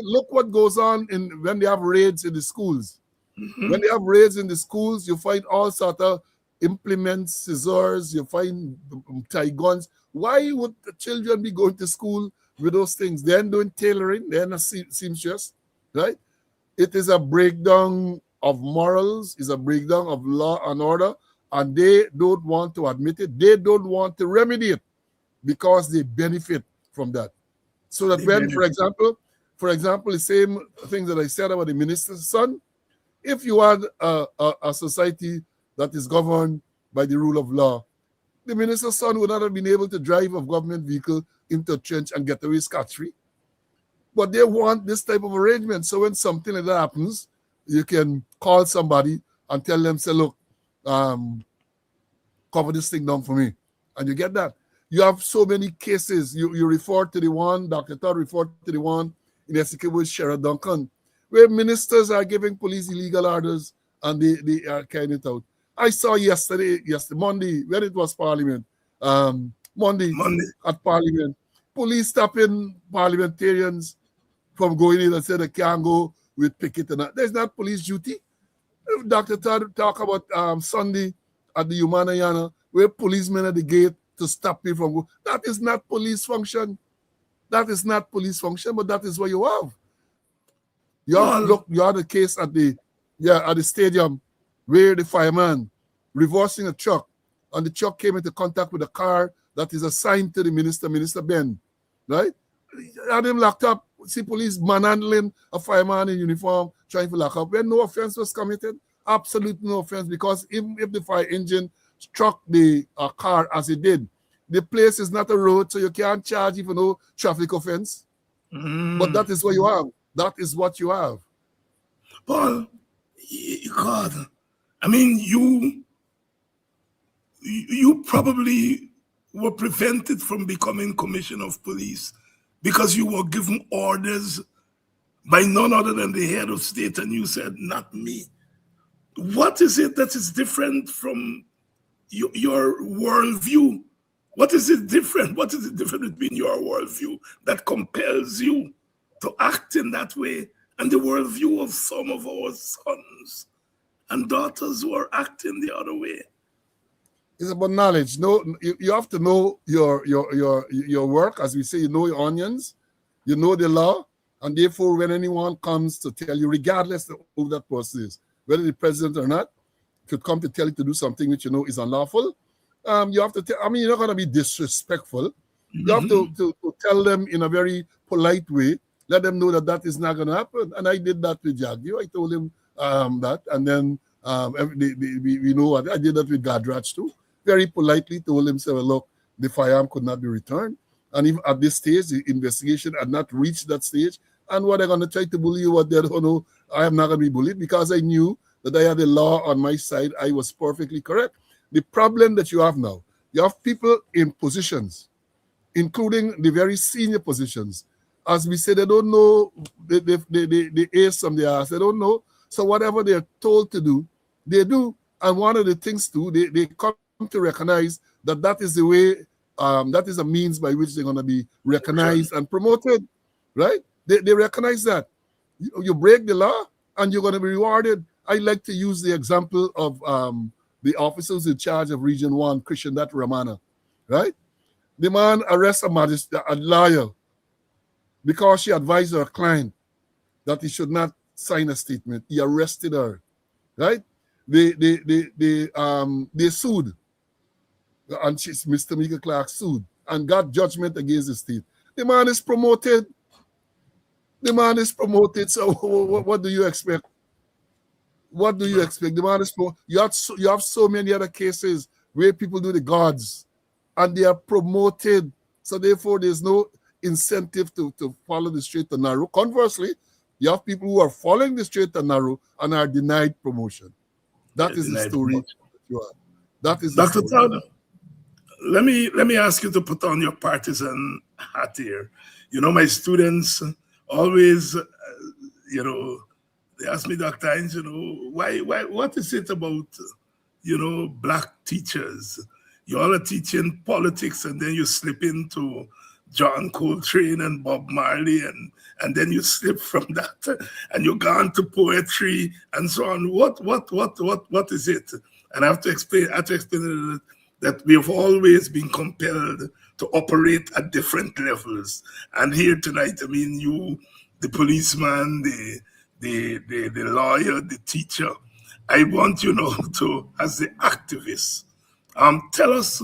Look what goes on when they have raids in the schools. When they have raids in the schools, you find all sort of implements, scissors, you find tie guns. Why would the children be going to school with those things? They're doing tailoring, they're not seamstress, right? It is a breakdown of morals, it's a breakdown of law and order, and they don't want to admit it. They don't want to remedy it because they benefit from that. So that when, for example, the same thing that I said about the minister's son, if you had a society that is governed by the rule of law, the minister's son would not have been able to drive a government vehicle into a trench and get away scot-free. But they want this type of arrangement. So when something like that happens, you can call somebody and tell them, say, look, cover this thing down for me. And you get that. You have so many cases. You refer to the one, Dr. Todd referred to the one in Essequibo, Sheriff Duncan, where ministers are giving police illegal orders and they are carrying it out. I saw Monday, when it was Parliament, Monday at Parliament, police stopping parliamentarians from going in and said they can't go with picket and that. There's not police duty. Dr. Todd talk about Sunday at the Humanayana, where policemen at the gate to stop me from going. That is not police function. That is not police function, but that is what you have. You have the case at the stadium where the fireman reversing a truck, and the truck came into contact with a car that is assigned to the minister, Minister Ben, right? Had him locked up. See police manhandling a fireman in uniform, trying to lock up. When no offense was committed, absolutely no offense, because even if the fire engine struck the car as it did, the place is not a road, so you can't charge even no traffic offense. But that is what you have. That is what you have. Paul, God, I mean, you probably were prevented from becoming commissioner of police because you were given orders by none other than the head of state, and you said, not me. What is it that is different from your worldview? What is it different? What is it different between your worldview that compels you to act in that way and the worldview of some of our sons and daughters who are acting the other way? It's about knowledge. No, you have to know your work. As we say, you know your onions, you know the law, and therefore when anyone comes to tell you, regardless of who that person is, whether the president or not, could come to tell you to do something which you know is unlawful, you have to tell, I mean, you're not going to be disrespectful. You have to tell them in a very polite way, let them know that that is not going to happen. And I did that with Jagdeo. I told him that. And then we know what I did that with Gadrach too. Very politely told him, say, well, look, the firearm could not be returned. And if at this stage, the investigation had not reached that stage, and what they're going to try to bully you, what they don't know, I am not going to be bullied because I knew that I had the law on my side. I was perfectly correct. The problem that you have now, you have people in positions, including the very senior positions. As we say, they don't know the ace from the ass. They don't know. So whatever they're told to do, they do. And one of the things too, they come to recognize that that is the way, that is a means by which they're going to be recognized and promoted, right? They recognize that. You break the law and you're going to be rewarded. I like to use the example of the officers in charge of Region 1, Christian Dat Ramana, right? The man arrests a lawyer because she advised her client that he should not sign a statement. He arrested her, right? They sued, and Mr. Mika Clark sued and got judgment against the state. The man is promoted. The man is promoted. So what do you expect? What do you expect? The man is you have so many other cases where people do the gods and they are promoted. So therefore, there's no incentive to follow the straight and narrow. Conversely, you have people who are following the straight and narrow and are denied promotion. That is the story. That is Dr. Todd, let me ask you to put on your partisan hat here. You know, my students always, they ask me, Dr. Hines, why, what is it about, black teachers? You all are teaching politics and then you slip into John Coltrane and Bob Marley and then you slip from that and you go on to poetry and so on. What is it? And I have to explain that we have always been compelled to operate at different levels. And here tonight, I mean, you, the policeman, the lawyer, the teacher, I want you now to, as the activist, tell us,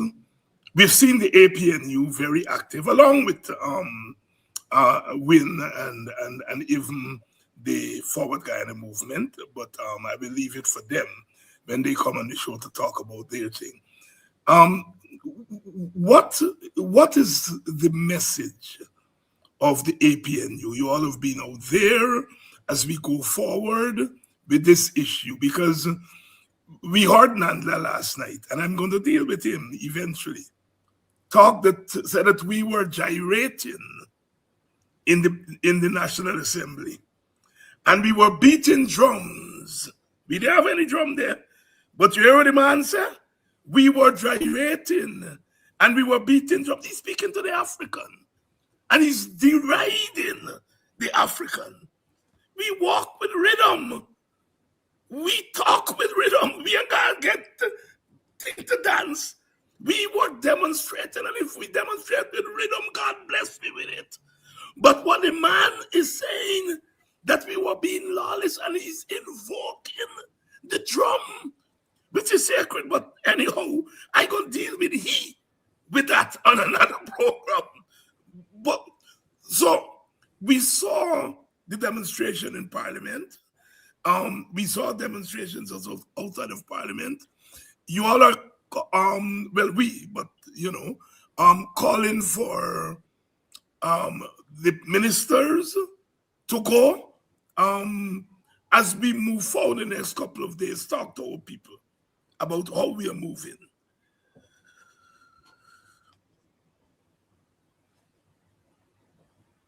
we've seen the APNU very active, along with WIN and even the Forward Guyana movement, but I will leave it for them when they come on the show to talk about their thing. What is the message of the APNU? You all have been out there as we go forward with this issue, because we heard Nandla last night, and I'm going to deal with him eventually, said that we were gyrating in the National Assembly, and we were beating drums. We didn't have any drum there, but you hear what the man said? We were gyrating, and we were beating drums. He's speaking to the African, and he's deriding the African. We walk with rhythm. We talk with rhythm. We ain't gonna get thing to dance. We were demonstrating, and if we demonstrate with rhythm, God bless me with it. But what the man is saying, that we were being lawless, and he's invoking the drum, which is sacred. But anyhow, I gonna deal with that on another program. But so we saw the demonstration in Parliament. We saw demonstrations also outside of Parliament. You all are, calling for the ministers to go as we move forward in the next couple of days, talk to our people about how we are moving.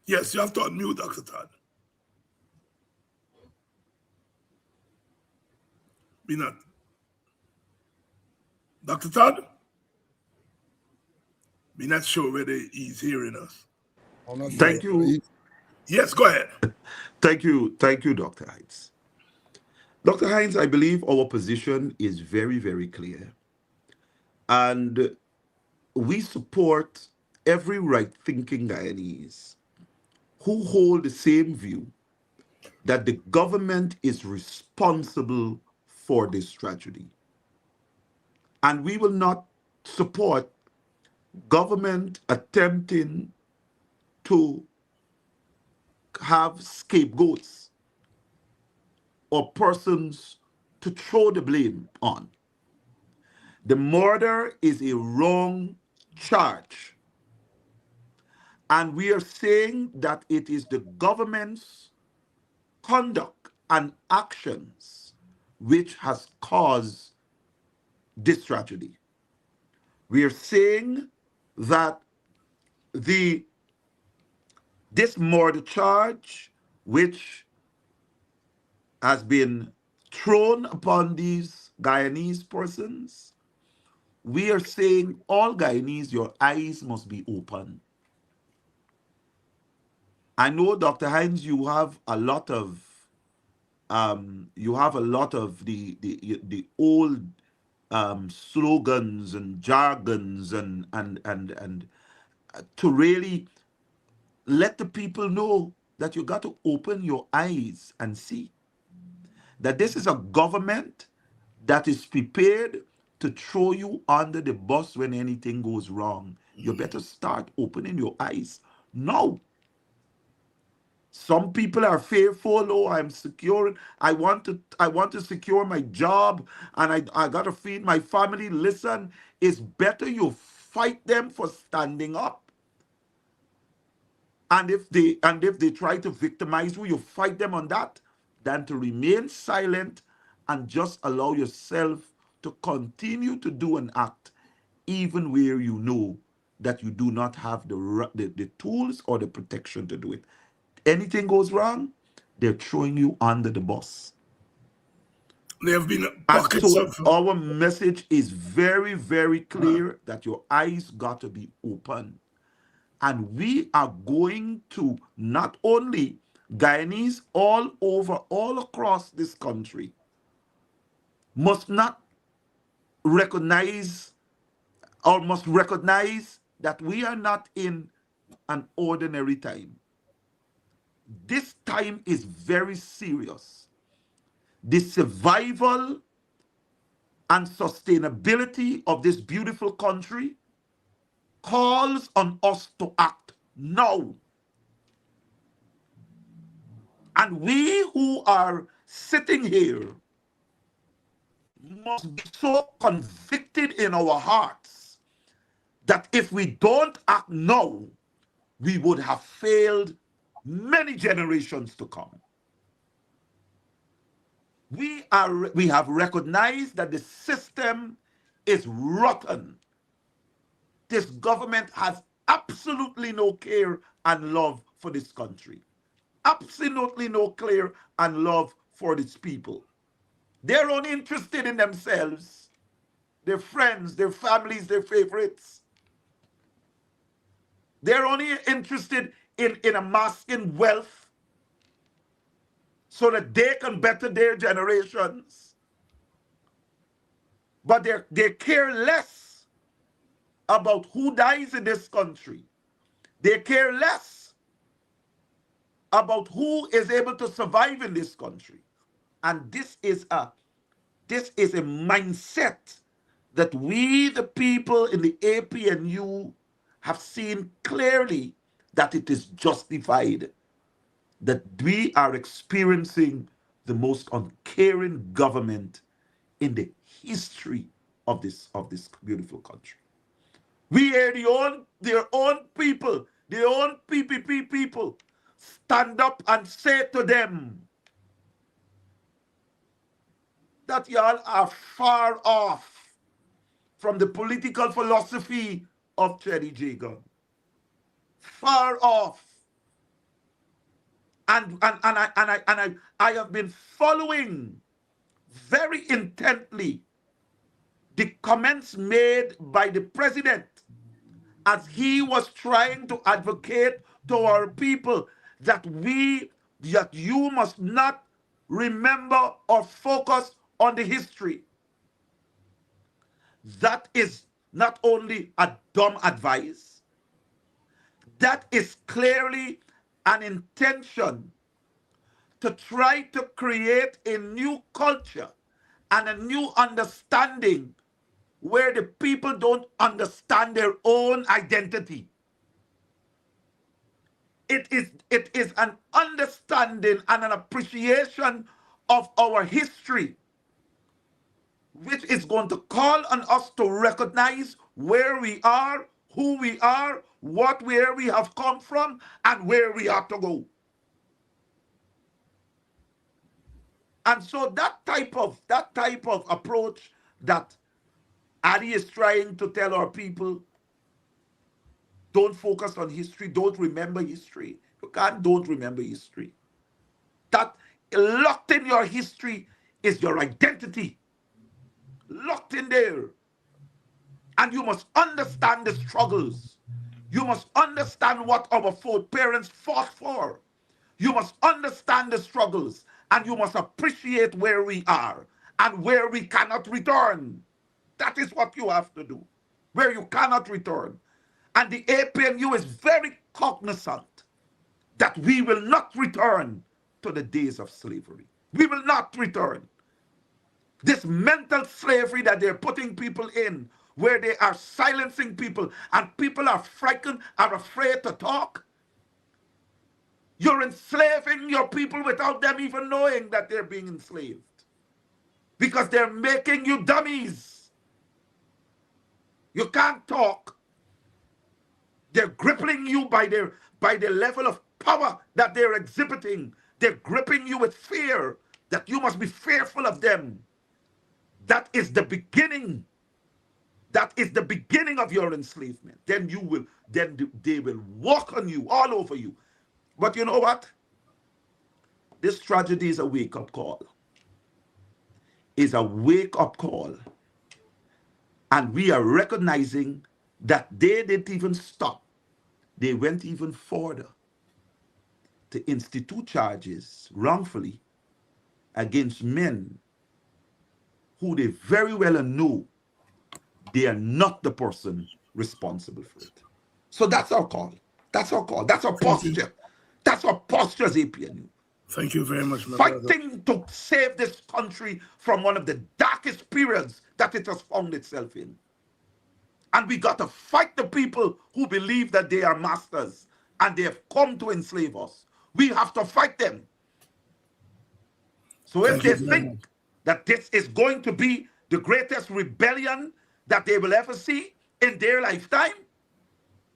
Yes, you have to unmute, Dr. Todd. Be not. Dr. Todd? We're not sure whether he's hearing us. Thank you. Yes, go ahead. Thank you, Dr. Hines. Dr. Hines, I believe our position is very, very clear. And we support every right-thinking Guyanese who hold the same view that the government is responsible for this tragedy. And we will not support government attempting to have scapegoats or persons to throw the blame on. The murder is a wrong charge. And we are saying that it is the government's conduct and actions which has caused this tragedy. We are saying that this murder charge, which has been thrown upon these Guyanese persons, we are saying, all Guyanese, your eyes must be open. I know, Dr. Hines, you have a lot of the old slogans and jargons and to really let the people know that you got to open your eyes and see that this is a government that is prepared to throw you under the bus when anything goes wrong. You better start opening your eyes now. Some people are fearful. Oh, I'm securing. I want to secure my job, and I gotta feed my family. Listen, it's better you fight them for standing up. And if they try to victimize you, you fight them on that, than to remain silent and just allow yourself to continue to do an act, even where you know that you do not have the tools or the protection to do it. Anything goes wrong, they're throwing you under the bus. There have been pockets of... Our message is very, very clear that your eyes got to be open. And we are going to not only Guyanese all over, all across this country, must recognize that we are not in an ordinary time. This time is very serious. The survival and sustainability of this beautiful country calls on us to act now. And we who are sitting here must be so convicted in our hearts that if we don't act now, we would have failed many generations to come. We have recognized that the system is rotten. This government has absolutely no care and love for this country. Absolutely no care and love for its people. They're only interested in themselves, their friends, their families, their favorites. They're only interested in amassing wealth so that they can better their generations. But they care less about who dies in this country. They care less about who is able to survive in this country. And this is a mindset that we, the people in the APNU, have seen clearly that it is justified, that we are experiencing the most uncaring government in the history of this beautiful country. We hear their own people, their own PPP people, stand up and say to them that y'all are far off from the political philosophy of Teddy Jagan. Far off. And I have been following very intently the comments made by the president as he was trying to advocate to our people that you must not remember or focus on the history. That is not only a dumb advice, that is clearly an intention to try to create a new culture and a new understanding where the people don't understand their own identity. It is an understanding and an appreciation of our history, which is going to call on us to recognize where we are, who we are, where we have come from, and where we are to go. And so that type of approach that Adi is trying to tell our people, don't focus on history, don't remember history. You can't don't remember history. That locked in your history is your identity. Locked in there. And you must understand the struggles. You must understand what our parents fought for. You must understand the struggles, and you must appreciate where we are and where we cannot return. That is what you have to do, where you cannot return. And the APNU is very cognizant that we will not return to the days of slavery. We will not return. This mental slavery that they're putting people in, where they are silencing people and people are frightened, are afraid to talk. You're enslaving your people without them even knowing that they're being enslaved, because they're making you dummies. You can't talk. They're gripping you by their level of power that they're exhibiting. They're gripping you with fear, that you must be fearful of them. That is the beginning. That is the beginning of your enslavement. Then they will walk on you, all over you. But you know what? This tragedy is a wake-up call. Is a wake-up call. And we are recognizing that they didn't even stop. They went even further to institute charges wrongfully against men who they very well know they are not the person responsible for it. So that's our call. That's our call. That's our posture. That's our posture as APNU. Thank you very much, my Fighting to save this country from one of the darkest periods that it has found itself in. And we got to fight the people who believe that they are masters and they have come to enslave us. We have to fight them. So if they think that this is going to be the greatest rebellion that they will ever see in their lifetime,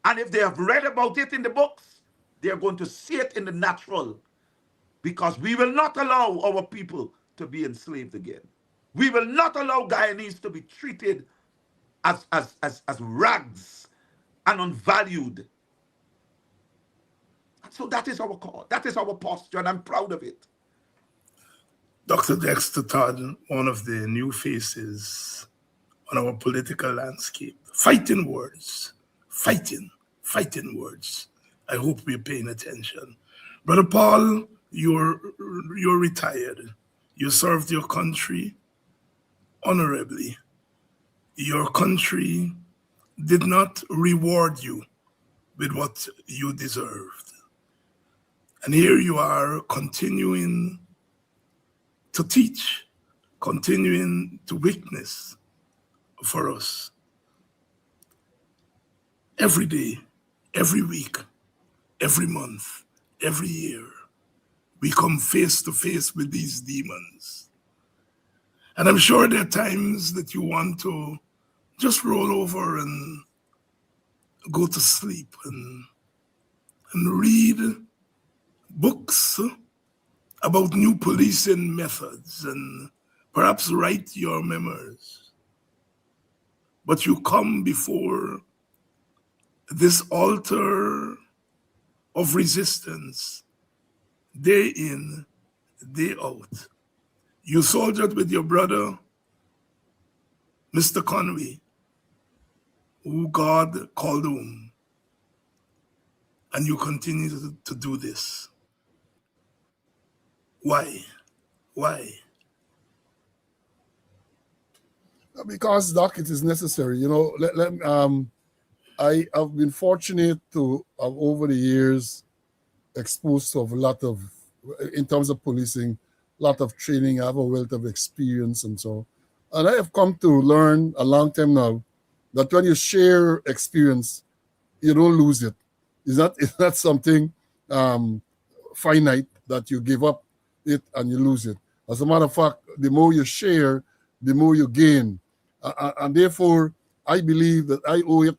and if they have read about it in the books, they are going to see it in the natural, because we will not allow our people to be enslaved again. We will not allow Guyanese to be treated as rags and unvalued. So that is our call. That is our posture, and I'm proud of it. Dr. Dexter Todd, one of the new faces on our political landscape. Fighting words. Fighting words. I hope we're paying attention. Brother Paul, you're retired. You served your country honorably. Your country did not reward you with what you deserved. And here you are continuing to teach, continuing to witness for us. Every day, every week, every month, every year, we come face to face with these demons. And I'm sure there are times that you want to just roll over and go to sleep and read books about new policing methods and perhaps write your memoirs. But you come before this altar of resistance day in, day out. You soldiered with your brother, Mr. Conway, who God called home, and you continue to do this. Why? Because, Doc, it is necessary. You know, I have been fortunate to have over the years exposed to a lot of, in terms of policing, a lot of training. I have a wealth of experience and so. And I have come to learn a long time now that when you share experience, you don't lose it. It's not something finite that you give up it and you lose it. As a matter of fact, the more you share, the more you gain. And therefore, I believe that I owe it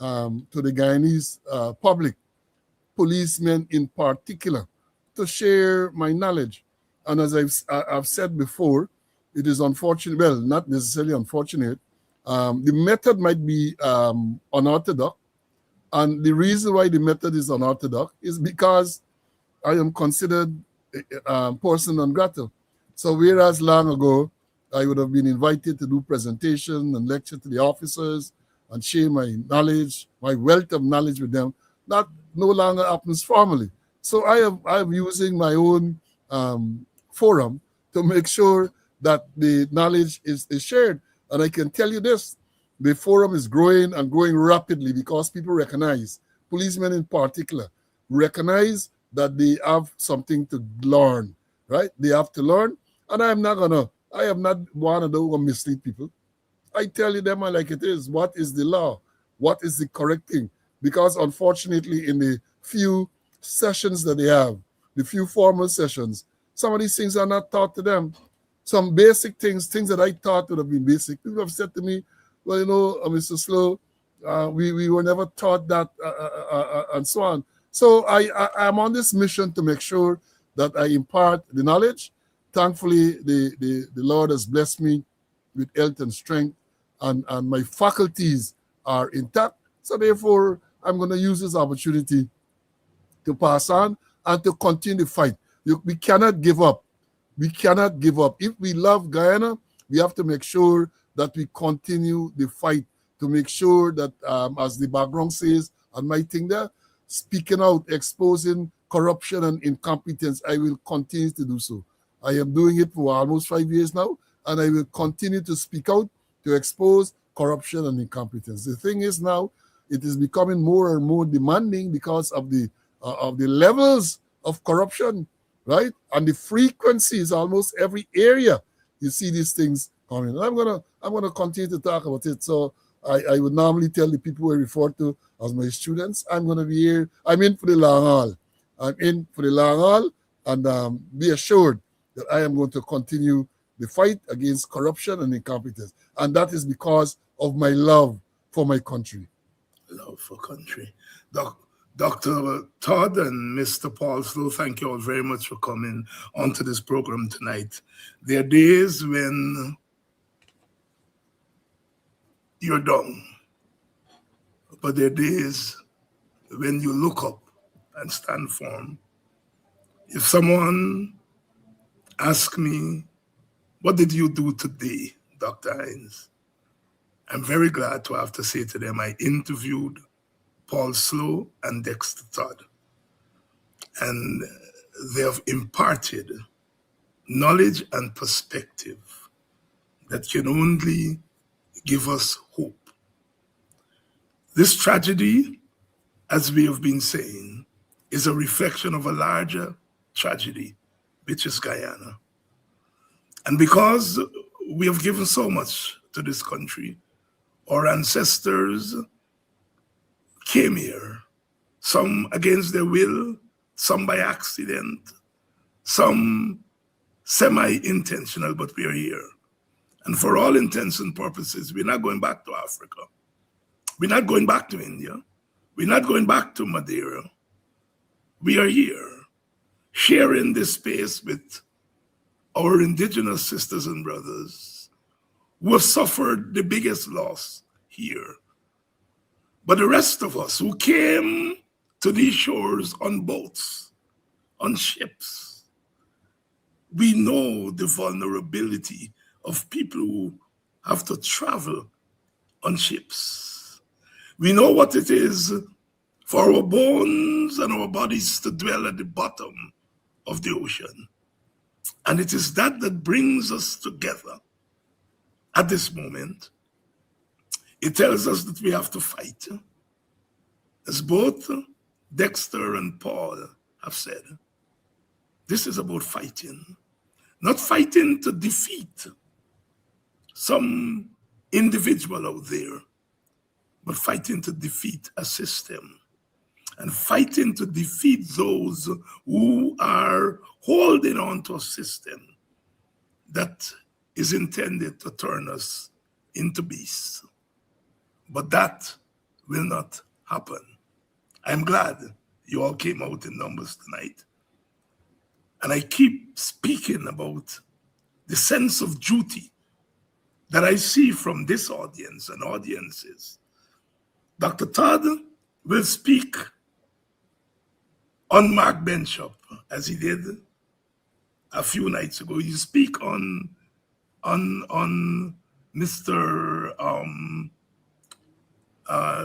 to the Guyanese public, policemen in particular, to share my knowledge. And as I've said before, it is unfortunate, well, not necessarily unfortunate. The method might be unorthodox. And the reason why the method is unorthodox is because I am considered a person non grata. So whereas long ago, I would have been invited to do presentation and lecture to the officers and share my knowledge, my wealth of knowledge with them, that no longer happens formally. So I'm using my own forum to make sure that the knowledge is shared. And I can tell you this, the forum is growing and growing rapidly because people recognize, policemen in particular, recognize that they have something to learn, right? They have to learn. And I am not one of those who mislead people. I tell you them like it is. What is the law? What is the correct thing? Because unfortunately, in the few sessions that they have, the few formal sessions, some of these things are not taught to them. Some basic things that I thought would have been basic. People have said to me, well, Mr. Slow, we were never taught that, and so on. So I'm on this mission to make sure that I impart the knowledge. Thankfully, the Lord has blessed me with health and strength, and my faculties are intact. So therefore, I'm going to use this opportunity to pass on and to continue the fight. We cannot give up. We cannot give up. If we love Guyana, we have to make sure that we continue the fight to make sure that, as the background says, and my thing there, speaking out, exposing corruption and incompetence, I will continue to do so. I am doing it for almost 5 years now, and I will continue to speak out to expose corruption and incompetence. The thing is now, it is becoming more and more demanding because of the levels of corruption, right? And the frequencies, almost every area, you see these things coming. And I'm gonna continue to talk about it. So I would normally tell the people I refer to as my students, I'm gonna be here. I'm in for the long haul. I'm in for the long haul, and be assured that I am going to continue the fight against corruption and incompetence. And that is because of my love for my country. Love for country. Dr. Todd and Mr. Paul Slow, thank you all very much for coming onto this program tonight. There are days when you're down, but there are days when you look up and stand firm. If someone asks me, what did you do today, Dr. Hines? I'm very glad to have to say to them, I interviewed Paul Slow and Dexter Todd, and they have imparted knowledge and perspective that can only give us hope. This tragedy, as we have been saying, is a reflection of a larger tragedy, which is Guyana. And because we have given so much to this country, our ancestors came here, some against their will, some by accident, some semi-intentional, but we are here. And for all intents and purposes, we're not going back to Africa. We're not going back to India. We're not going back to Madeira. We are here, sharing this space with our indigenous sisters and brothers who have suffered the biggest loss here. But the rest of us who came to these shores on boats, on ships, we know the vulnerability of people who have to travel on ships. We know what it is for our bones and our bodies to dwell at the bottom of the ocean. And it is that that brings us together at this moment. It tells us that we have to fight. As both Dexter and Paul have said, this is about fighting. Not fighting to defeat some individual out there, but fighting to defeat a system and fighting to defeat those who are holding on to a system that is intended to turn us into beasts. But that will not happen. I'm glad you all came out in numbers tonight. And I keep speaking about the sense of duty that I see from this audience and audiences. Dr. Todd will speak on Mark Benchop, as he did a few nights ago. You speak on Mr.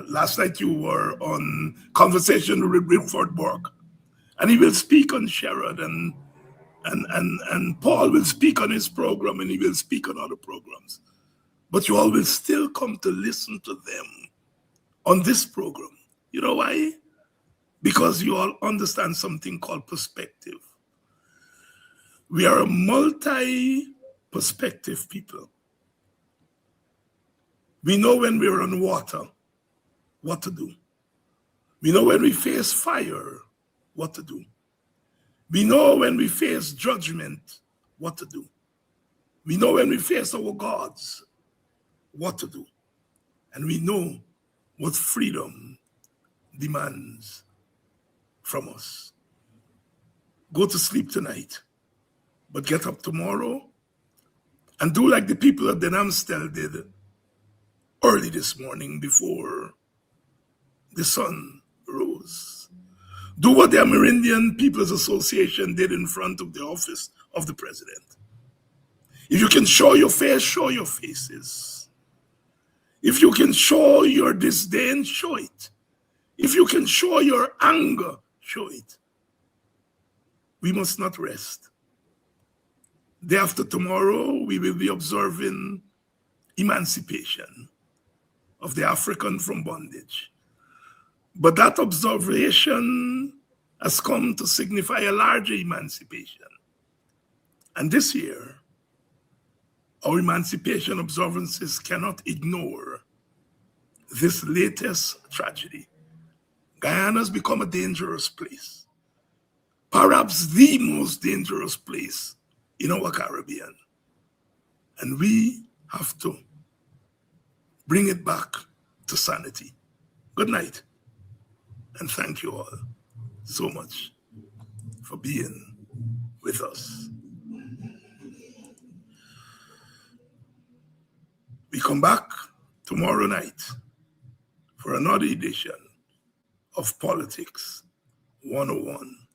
Last night you were on Conversation with Wilford Bork, and he will speak on Sherrod, and Paul will speak on his program, and he will speak on other programs. But you all will still come to listen to them on this program. You know why? Because you all understand something called perspective. We are a multi-perspective people. We know when we're on water, what to do. We know when we face fire, what to do. We know when we face judgment, what to do. We know when we face our gods, what to do. And we know what freedom demands from us. Go to sleep tonight, but get up tomorrow and do like the people of Den Amstel did early this morning before the sun rose. Do what the Amerindian People's Association did in front of the office of the president. If you can show your face, show your faces. If you can show your disdain, show it. If you can show your anger, show it. We must not rest. Day after tomorrow, we will be observing emancipation of the African from bondage. But that observation has come to signify a larger emancipation. And this year, our emancipation observances cannot ignore this latest tragedy. Guyana has become a dangerous place, perhaps the most dangerous place in our Caribbean. And we have to bring it back to sanity. Good night, and thank you all so much for being with us. We come back tomorrow night for another edition of Politics 101,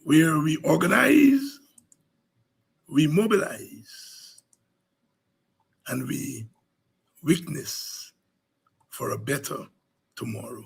where we organize, we mobilize, and we witness for a better tomorrow.